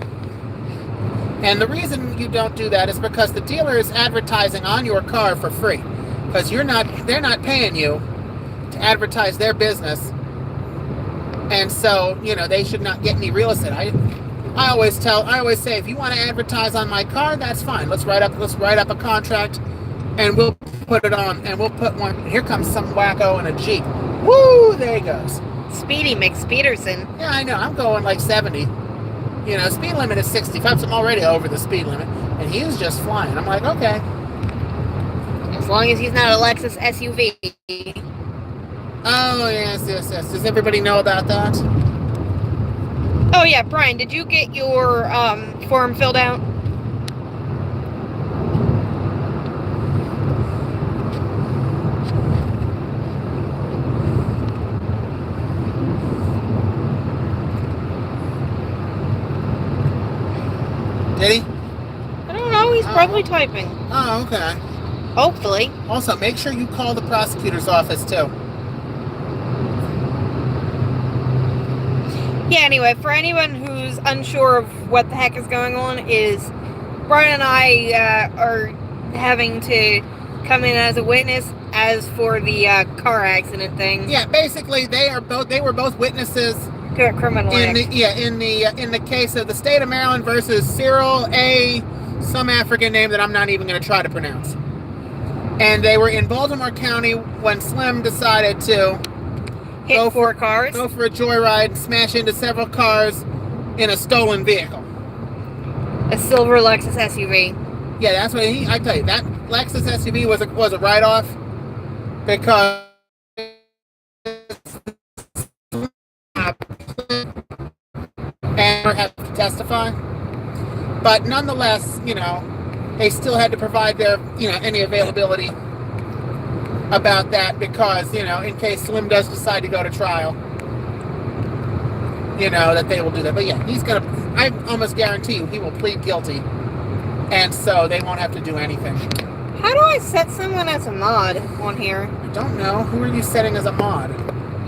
And the reason you don't do that is because the dealer is advertising on your car for free. Because they're not paying you to advertise their business. And so, you know, they should not get any real estate. I always say, if you want to advertise on my car, that's fine. Let's write up a contract and we'll put it on, and we'll put one. Here comes some wacko in a Jeep. Woo, there he goes. Speedy McSpeederson. Yeah, I know. I'm going like 70. You know, speed limit is 65, so I'm already over the speed limit. And he was just flying. I'm like, okay. As long as he's not a Lexus SUV. Oh, yes. Does everybody know about that? Oh, yeah, Brian, did you get your form filled out? Did he? I don't know. He's probably typing. Oh, okay. Hopefully. Also, make sure you call the prosecutor's office, too. Yeah, anyway, for anyone who's unsure of what the heck is going on, is Brian and I are having to come in as a witness as for the car accident thing. Yeah, basically they were both witnesses to a criminal act. in the case of the state of Maryland versus Cyril A. some African name that I'm not even going to try to pronounce. And they were in Baltimore County when Slim decided to Hit 4 cars. go for a joyride and smash into several cars in a stolen vehicle. A silver Lexus SUV. Yeah, that's what I tell you, that Lexus SUV was a write-off because and have to testify. But nonetheless, they still had to provide their, any availability about that because, in case Slim does decide to go to trial, that they will do that. But yeah, I almost guarantee you he will plead guilty. And so they won't have to do anything. How do I set someone as a mod on here? I don't know. Who are you setting as a mod?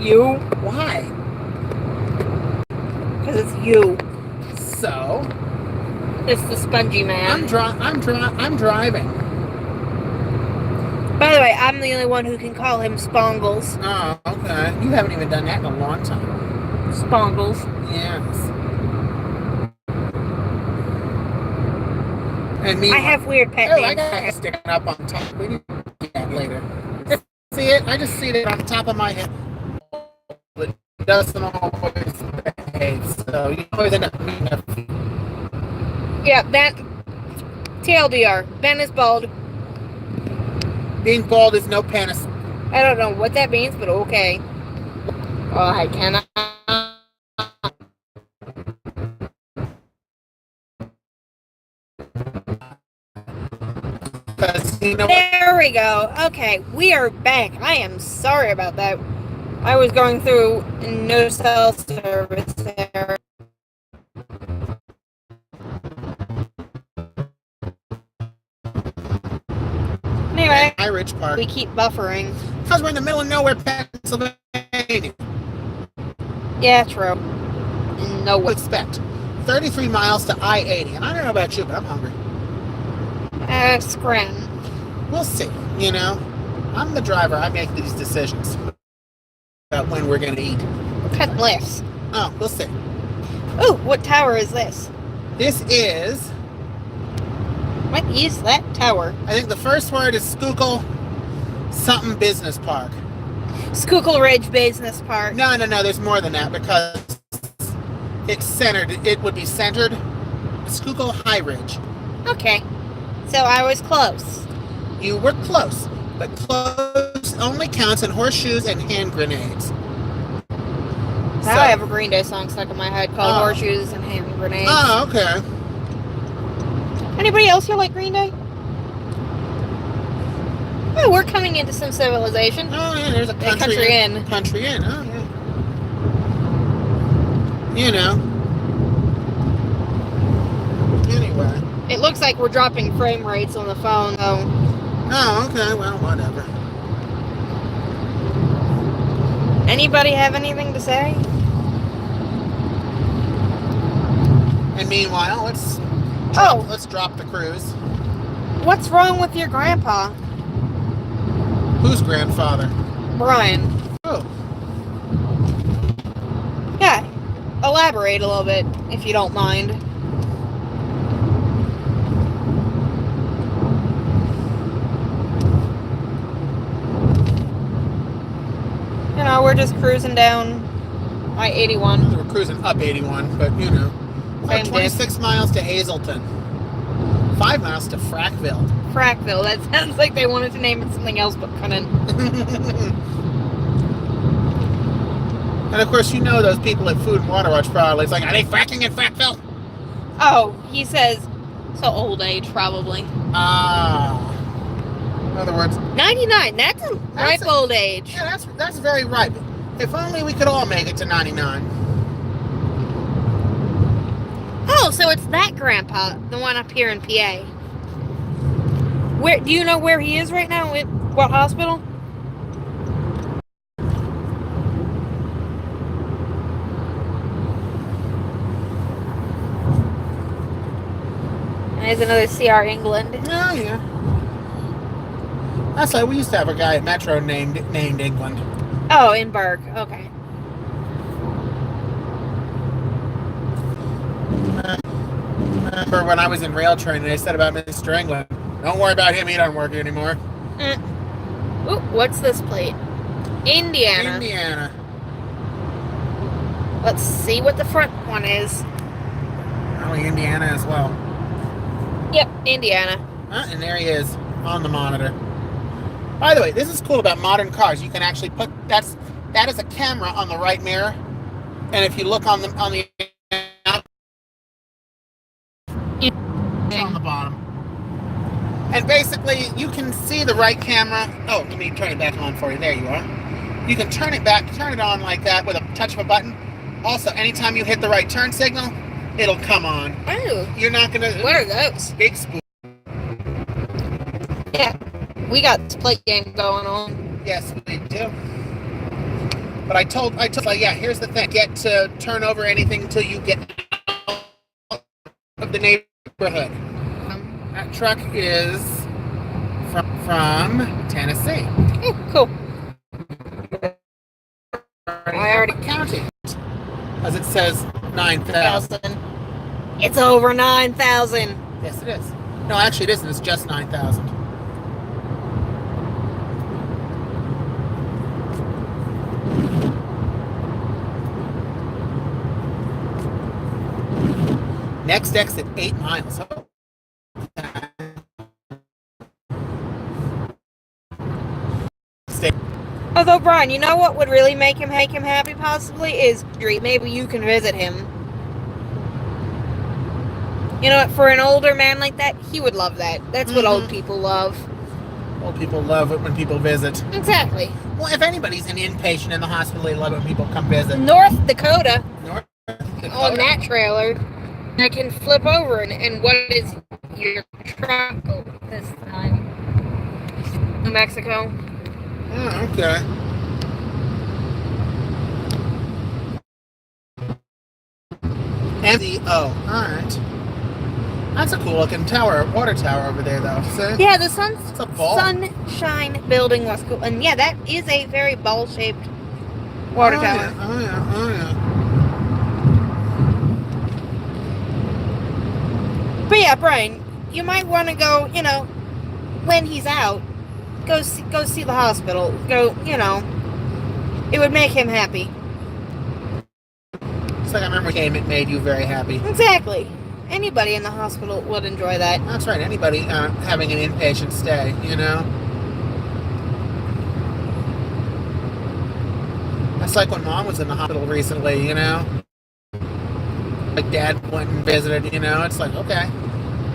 You. Why? Because it's you. So? It's the spongy man. I'm driving. By the way, I'm the only one who can call him Spongles. Oh, okay. You haven't even done that in a long time. Spongles. Yes. And me. I have weird pet names. I got it sticking up on top. We need to do that later. See it? I just see it on top of my head. It doesn't always behave, so you always end up meeting a... Yeah, Ben. TLDR. Ben is bald. Being bald is no penis. I don't know what that means, but okay. Oh, I cannot. There we go. Okay, we are back. I am sorry about that. I was going through no cell service there. Anyway, Irish Park. We keep buffering. Because we're in the middle of nowhere, Pennsylvania. Yeah, true. No What expect? 33 miles to I-80. And I don't know about you, but I'm hungry. Scram. We'll see, I'm the driver. I make these decisions about when we're going to eat. Cut lifts. Oh, we'll see. Ooh, what tower is this? This is... What is that tower? I think the first word is Schuylkill something Business Park. Schuylkill Ridge Business Park. No, there's more than that because it's centered. It would be centered. Schuylkill High Ridge. Okay. So I was close. You were close, but close only counts in horseshoes and hand grenades. Now I have a Green Day song stuck in my head called Horseshoes and Hand Grenades. Oh, okay. Anybody else here like Green Day? Oh, we're coming into some civilization. Oh, yeah, there's a country inn. Country inn, oh, yeah. Anyway. It looks like we're dropping frame rates on the phone, though. Oh, okay, well, whatever. Anybody have anything to say? And meanwhile, let's drop the cruise. What's wrong with your grandpa? Whose grandfather? Brian. Oh. Yeah. Elaborate a little bit, if you don't mind. We're just cruising down I-81. We're cruising up 81, but Same 26 miles to Hazleton. 5 miles to Frackville. Frackville. That sounds like they wanted to name it something else, but couldn't. And of course, those people at Food and Water Watch probably. It's like, are they fracking in Frackville? Oh, he says, so old age, probably. In other words, 99. That's a ripe old age. Yeah, that's very ripe. If only we could all make it to 99. Oh, so it's that grandpa, the one up here in PA. Where do you know where he is right now? What hospital? There's another CR England. Oh, yeah. That's like we used to have a guy at Metro named England. Oh, in Berg. Okay. Remember when I was in rail training, they said about Mr. England, don't worry about him, he doesn't work anymore. Ooh, what's this plate? Indiana. Indiana. Let's see what the front one is. Probably Indiana as well. Yep, Indiana. And there he is on the monitor. By the way, this is cool about modern cars. You can actually put that is a camera on the right mirror, and if you look on the on the bottom, and basically you can see the right camera. Oh, let me turn it back on for you. There you are. You can turn it on like that with a touch of a button. Also, anytime you hit the right turn signal, it'll come on. Oh. You're not gonna. What are those? Big spoon. Yeah, we got this plate game going on. Yes, we do. But I told, like, yeah, here's the thing. Get to turn over anything until you get out of the neighborhood. That truck is from Tennessee. Oh, cool. I already counted. As it says 9,000. It's over 9,000. Yes, it is. No, actually, it isn't. It's just 9,000. Next exit, 8 miles. Although, Brian, you know what would really make him happy, possibly, is maybe you can visit him. You know what, for an older man like that, he would love that. That's what old people love. Old people love it when people visit. Exactly. Well, if anybody's an inpatient in the hospital, they love it when people come visit. North Dakota. North Dakota. On that trailer, I can flip over and what is your truck this time? New Mexico. Oh, okay. MDO. Alright. That's a cool looking tower, water tower over there, though. See? Yeah, the Sunshine Building was cool. And yeah, that is a very ball shaped water tower. Yeah. Oh, yeah. Oh, yeah. But yeah, Brian, you might want to go, you know, when he's out, go see the hospital. Go, you know, it would make him happy. It's like I remember a game, it made you very happy. Exactly. Anybody in the hospital would enjoy that. That's right. Anybody having an inpatient stay, you know? That's like when Mom was in the hospital recently, you know? Like Dad went and visited, you know? It's like, okay.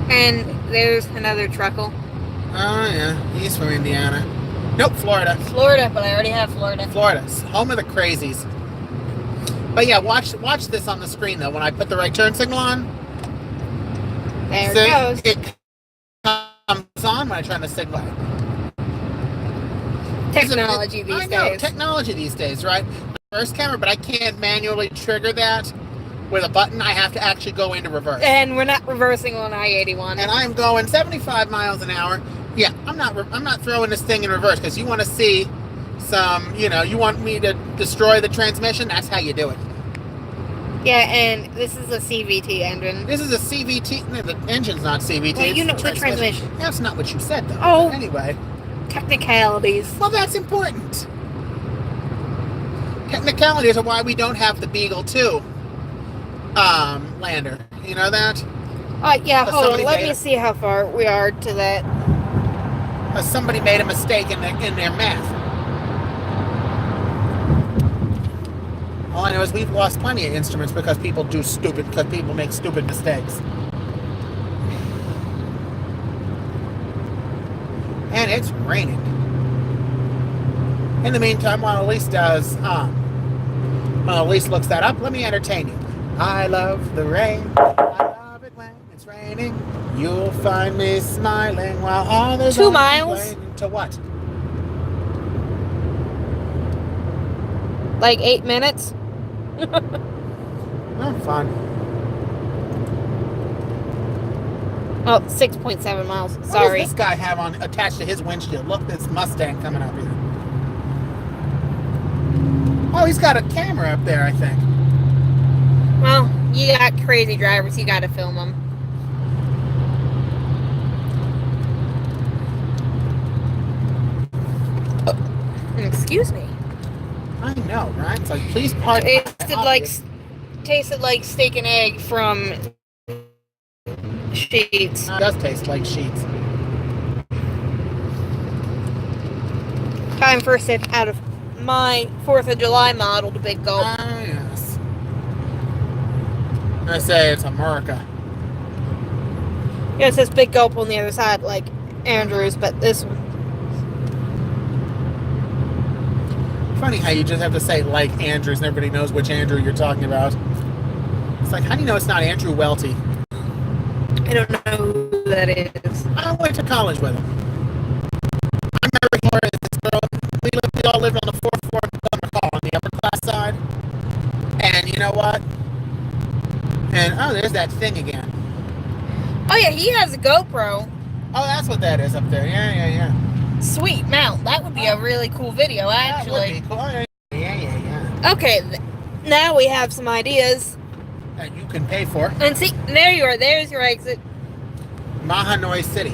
And there's another truckle. Oh, yeah. He's from Indiana. Nope, Florida. Florida, but I already have Florida. Florida. Home of the crazies. But yeah, watch this on the screen, though. When I put the right turn signal on, there it goes. It comes on when I turn the signal. Technology these days. I know, technology these days, right? Reverse camera, but I can't manually trigger that with a button. I have to actually go into reverse. And we're not reversing on I-81. And I'm going 75 miles an hour. Yeah, I'm not throwing this thing in reverse because you want to see some, you know, you want me to destroy the transmission. That's how you do it. Yeah, and this is a CVT engine. This is a CVT. No, the engine's not CVT. Well, you know the transmission. That's not what you said, though. Oh. But anyway. Technicalities. Well, that's important. Technicalities are why we don't have the Beagle 2 lander. You know that? Yeah, hold on. Let me see how far we are to that. Somebody made a mistake in their math. All I know is we've lost plenty of instruments because people make stupid mistakes. And it's raining. In the meantime, while Elise looks that up, let me entertain you. I love the rain. I love it when it's raining. You'll find me smiling while others 2 miles. To what? Like 8 minutes. Oh, fun. Oh, 6.7 miles. What Sorry. does this guy have on attached to his windshield? Look, this Mustang coming up here. Oh, he's got a camera up there, I think. Well, you got crazy drivers. You got to film them. Excuse me. I know, right? It's like, please pardon. Tasted like steak and egg from Sheets. It does taste like Sheets. Time for a sip out of my 4th of July model, the Big Gulp. Ah, yes. I say it's America. Yeah, it says Big Gulp on the other side, like Andrew's, but this one. Funny how you just have to say like Andrews and everybody knows which Andrew you're talking about. It's like, how do you know it's not Andrew Welty? I don't know who that is. I went to college with him. I remember he was this girl. We all lived on the 4th floor on the upper class side. And you know what? And oh, there's that thing again. Oh yeah, he has a GoPro. Oh, that's what that is up there. Yeah. Sweet mount. That would be a really cool video, actually. That would be cool. Yeah. Okay, now we have some ideas. That you can pay for. And see, there you are. There's your exit. Mahanoy City.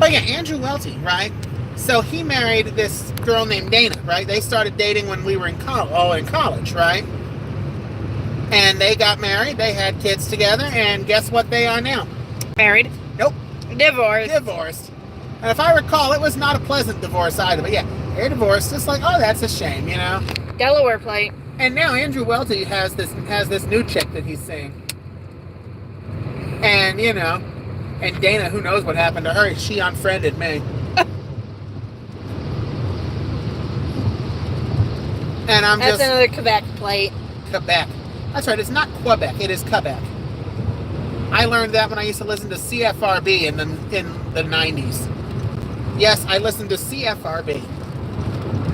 Oh yeah, Andrew Welty, right? So he married this girl named Dana, right? They started dating when we were in college, right? And they got married. They had kids together, and guess what they are now? Married? Nope. Divorced. And if I recall, it was not a pleasant divorce either. But yeah, they're divorced. It's like, oh, that's a shame, you know. Delaware plate. And now Andrew Welty has this new chick that he's seeing. And, you know, and Dana, who knows what happened to her? She unfriended me. And That's another Quebec plate. Quebec. That's right, it's not Quebec, it is Quebec. I learned that when I used to listen to CFRB in the 90s. Yes, I listened to CFRB.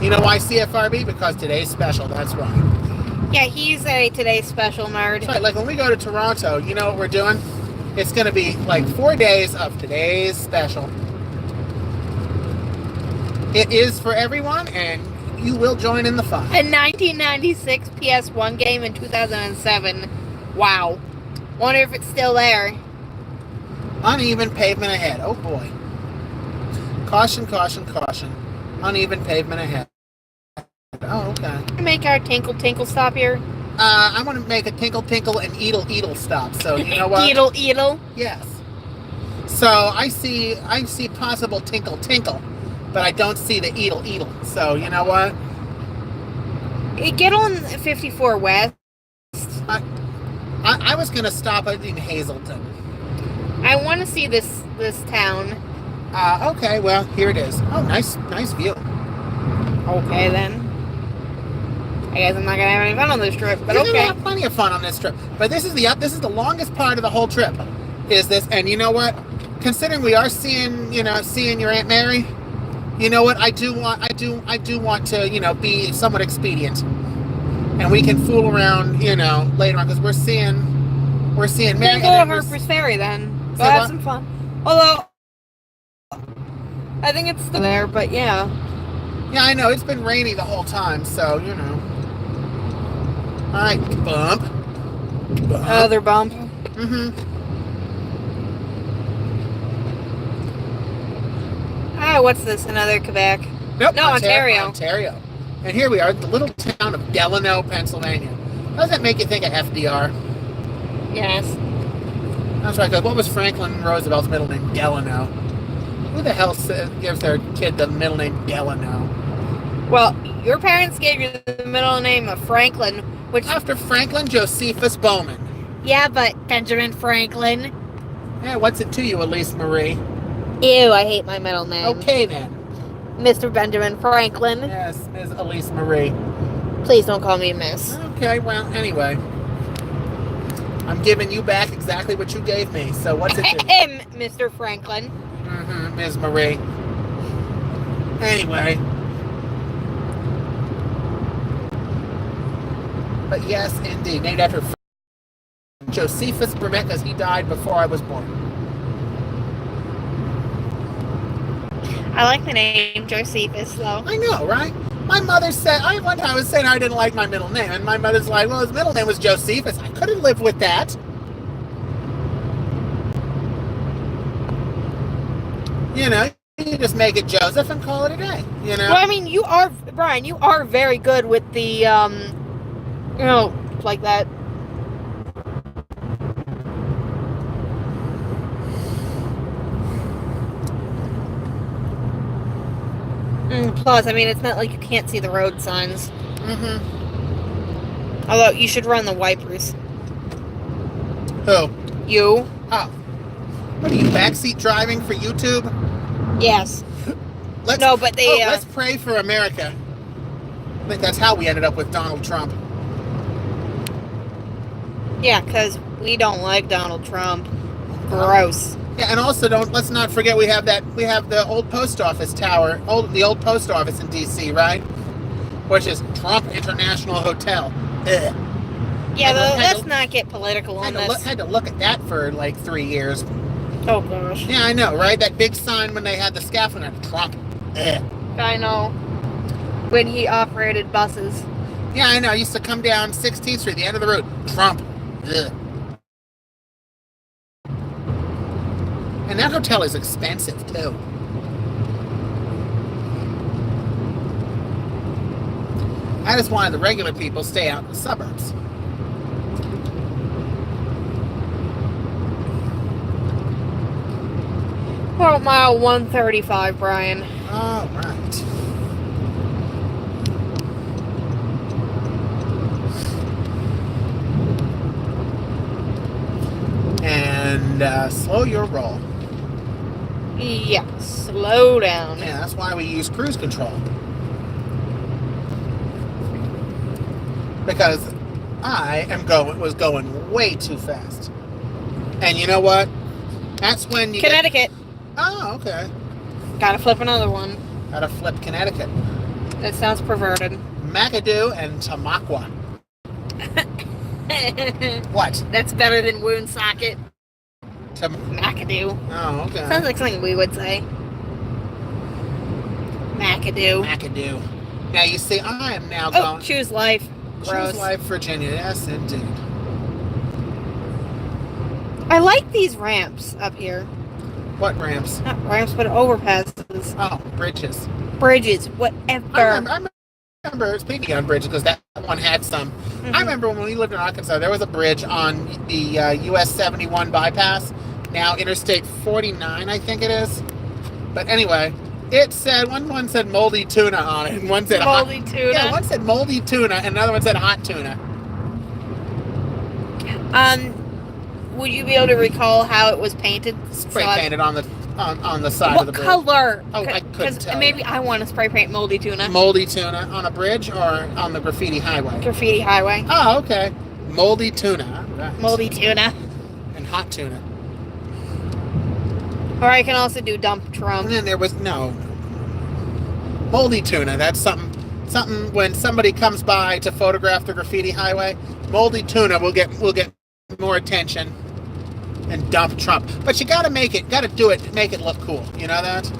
You know why CFRB? Because today's special, that's right. Yeah, he's a Today's Special nerd. That's right, like when we go to Toronto, you know what we're doing? It's going to be like 4 days of Today's Special. It is for everyone, and you will join in the fun. A 1996 PS1 game in 2007. Wow. Wonder if it's still there. Uneven pavement ahead. Oh boy. Caution, caution, caution. Uneven pavement ahead. Oh, okay. Make our tinkle stop here. I want to make a tinkle and eatle stop. So you know what? Eatle. Yes. So I see possible tinkle, but I don't see the eatle. So you know what? Get on 54 West. I was gonna stop in Hazelton. I want to see this town. Okay, well here it is. Oh, nice view. Okay then. I guess I'm not gonna have any fun on this trip, but You're okay. gonna have plenty of fun on this trip. But this is the longest part of the whole trip. Is this? And you know what? Considering we are seeing your Aunt Mary, you know what? I do want to, be somewhat expedient, and we can fool around, later on because we're seeing Mary. Go to Harper's Ferry then. Go have some fun. Although I think it's still there, but yeah. Yeah, I know it's been rainy the whole time, so All right, bump. Other bump. Mm-hmm. Ah, what's this? Another Quebec? Nope. No, Ontario. And here we are, the little town of Delano, Pennsylvania. Does that make you think of FDR? Yes. That's right, because what was Franklin Roosevelt's middle name? Delano. Who the hell gives their kid the middle name Delano? Well, your parents gave you the middle name of Franklin, which... After Franklin Josephus Bowman. Yeah, but Benjamin Franklin. Yeah, what's it to you, Elise Marie? Ew, I hate my middle name. Okay, then. Mr. Benjamin Franklin. Yes, Ms. Elise Marie. Please don't call me Miss. Okay, well, anyway. I'm giving you back exactly what you gave me, so what's it to? Mr. Franklin. Mm-hmm, Ms. Marie. Anyway. But yes, indeed, named after Josephus Burnett, because he died before I was born. I like the name Josephus, though. I know, right? My mother said, one time I was saying I didn't like my middle name, and my mother's like, well, his middle name was Josephus. I couldn't live with that. You You just make it Joseph and call it a day, you know? Well, I mean, Brian, you are very good with the, like that. Plus, I mean, it's not like you can't see the road signs. Mm-hmm. Although, you should run the wipers. Who? You? Oh. What are you, backseat driving for YouTube? Yes. Let's pray for America. I think that's how we ended up with Donald Trump. Yeah, because we don't like Donald Trump. Gross. Yeah, and also let's not forget we have the old post office tower, the old post office in D.C., right? Which is Trump International Hotel. Ugh. Yeah, let's not get political on this. Had to look at that for like 3 years. Oh gosh. Yeah, I know, right? That big sign when they had the scaffolding, Trump. Ugh. I know. When he operated buses. Yeah, I know. I used to come down 16th Street, the end of the road. Trump. Ugh. And that hotel is expensive, too. I just wanted the regular people to stay out in the suburbs. Well, mile 135, Brian. All right. And slow your roll. Yeah, slow down. Yeah, that's why we use cruise control. Because I was going way too fast. And you know what? That's when you Connecticut. Oh, okay. Gotta flip another one. Gotta flip Connecticut. That sounds perverted. McAdoo and Tamaqua. What? That's better than Woonsocket. McAdoo. Oh, okay. Sounds like something we would say. McAdoo. McAdoo. Now you see, I am now going. Choose life. Gross. Choose life, Virginia. Yes, indeed. I like these ramps up here. What ramps? Not ramps, but overpasses. Oh, bridges. Bridges, whatever. I remember speaking on bridges because that one had some. Mm-hmm. I remember when we lived in Arkansas, there was a bridge on the US 71 bypass, now Interstate 49, I think it is. But anyway, it said one said moldy tuna on it, and one said moldy tuna. Yeah, one said moldy tuna, and another one said hot tuna. Would you be able to recall how it was painted? Spray painted on the side of the bridge. What color? Oh, I couldn't tell. Maybe I want to spray paint moldy tuna. Moldy tuna on a bridge or on the graffiti highway? Graffiti highway. Oh, okay. Moldy tuna. Right. Moldy tuna. And hot tuna. Or I can also do dump Trump. And then there was moldy tuna. That's something when somebody comes by to photograph the graffiti highway, moldy tuna will get more attention and dump Trump. But you gotta make it look cool. You know that?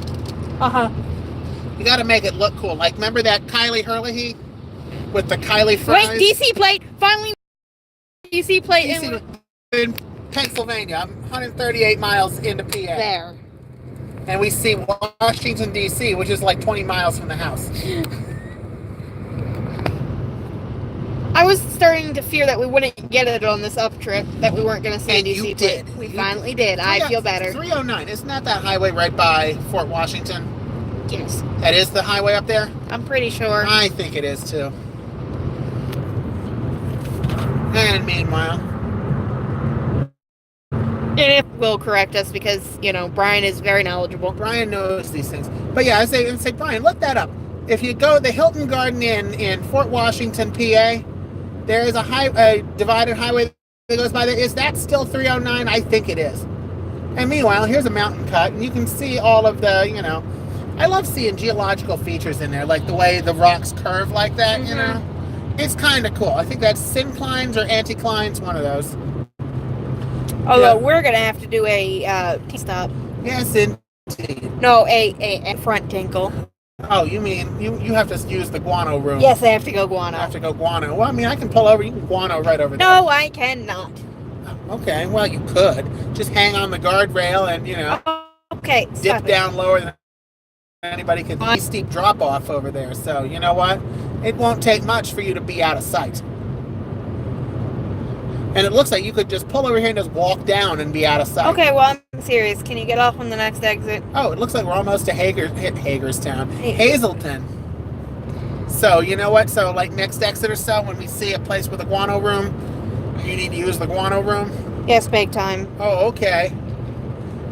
Uh-huh. You gotta make it look cool. Like, remember that Kylie Hurley with the Kylie fries? Wait, DC plate! Finally, DC plate in Pennsylvania. I'm 138 miles into PA. There. And we see Washington, D.C., which is like 20 miles from the house. I was starting to fear that we wouldn't get it on this up trip, that we weren't going to see DC. You did. We finally did. I feel better. 309. Isn't that highway right by Fort Washington? Yes. That is the highway up there? I'm pretty sure. I think it is, too. And meanwhile... And it will correct us because, Brian is very knowledgeable. Brian knows these things. But yeah, I say, Brian, look that up. If you go the Hilton Garden Inn in Fort Washington, PA, there is a divided highway that goes by there. Is that still 309? I think it is. And meanwhile, here's a mountain cut, and you can see all of the, I love seeing geological features in there, like the way the rocks curve like that, Mm-hmm. It's kind of cool. I think that's synclines or anticlines, one of those. Although we're going to have to do a stop. Yes, indeed. No, a front tinkle. Oh, you mean you have to use the guano room? Yes, I have to go guano. I have to go guano. Well, I mean, I can pull over. You can guano right over there. No, I cannot. Okay, well, you could. Just hang on the guardrail and, Okay, dip down lower than anybody can see steep drop off over there. So you know what? It won't take much for you to be out of sight. And it looks like you could just pull over here and just walk down and be out of sight. Okay, well, I'm serious. Can you get off on the next exit? Oh, it looks like we're almost to Hagerstown. Hazleton. So, you know what? So, like, next exit or so, when we see a place with a guano room, you need to use the guano room? Yes, big time. Oh, okay.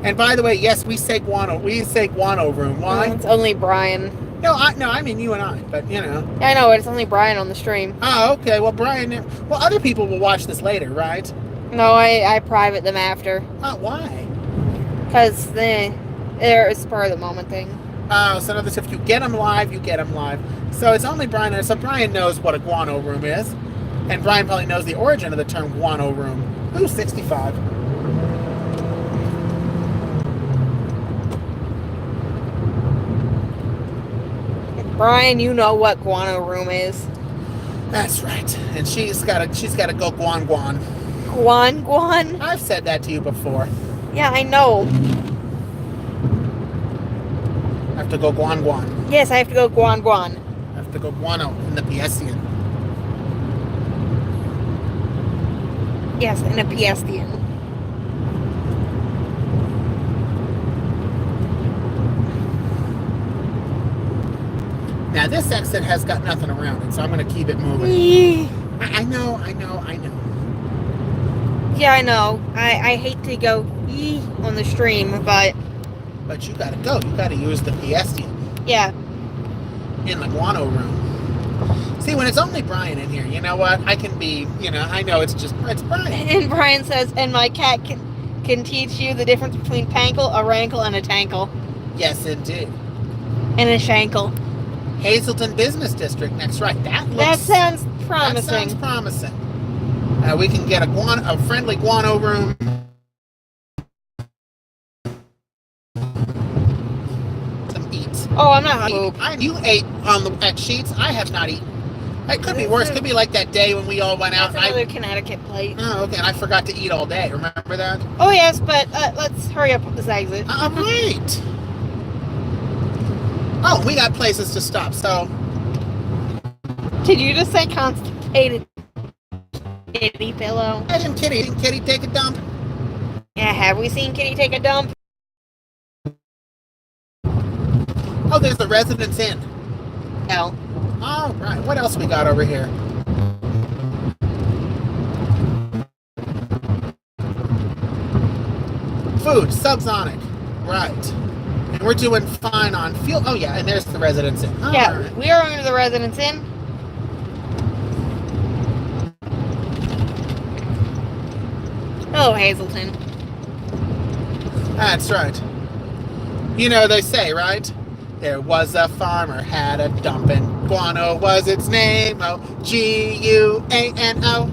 And by the way, yes, we say guano. We say guano room. Why? It's only Brian. No, I mean you and I, but, you know. Yeah, I know, it's only Brian on the stream. Oh, okay. Well, Brian... Well, other people will watch this later, right? No, I private them after. Oh, why? Because they're a spur of the moment thing. Oh, so in other words, if you get them live, you get them live. So it's only Brian there. So Brian knows what a guano room is. And Brian probably knows the origin of the term guano room. Ooh, 65. Brian, you know what guano room is. That's right. And she's gotta go guan. Guan? I've said that to you before. Yeah, I know. I have to go guan. Yes, I have to go guan. I have to go guano in the Piestian. Yes, in a Piestian. Now this exit has got nothing around it, so I'm gonna keep it moving. I know. Yeah, I know. I hate to go on the stream, but you gotta go. You gotta use the Piestian. Yeah. In the guano room. See, when it's only Brian in here, you know what? I can be, you know, I know it's Brian. And Brian says, and my cat can teach you the difference between pankle, a rankle, and a tankle. Yes, indeed. And a shankle. Hazleton Business District next, right? That sounds promising. That sounds promising. We can get a friendly guano room. Some eats. Oh, I'm not hungry. You ate at Sheets. I have not eaten. It could be worse. It could be like that day when we all went out. That's another Connecticut plate. Oh, okay. And I forgot to eat all day. Remember that? Oh, yes, but let's hurry up with this exit. Right. Oh, we got places to stop, so... Did you just say constipated kitty pillow? Imagine Kitty. Didn't Kitty take a dump? Yeah, have we seen Kitty take a dump? Oh, there's the Residence Inn. No. All right. What else we got over here? Food. Subsonic. Right. And we're doing fine on fuel. Oh, yeah. And there's the Residence Inn. Yeah, right. we are under the Residence Inn. Hello, Hazleton. That's right. You know, they say, right? There was a farmer had a dumpin'. Guano was its name. Oh, Guano. Guano.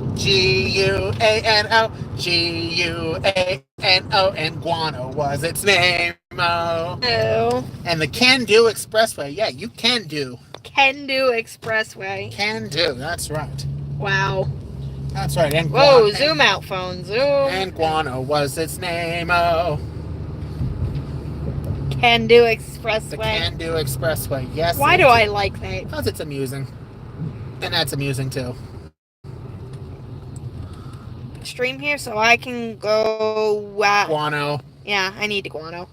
And guano was its name. Oh. And the Can Do Expressway. Yeah, you can do. Can Do Expressway. Can do. That's right. Wow. That's right. And whoa, zoom out, phone. Zoom. And guano was its name. Oh. Can Do Expressway. The Can Do Expressway. Yes. Why do I like that? Because it's amusing. And that's amusing too. Stream here so I can go. Guano. Yeah, I need to guano.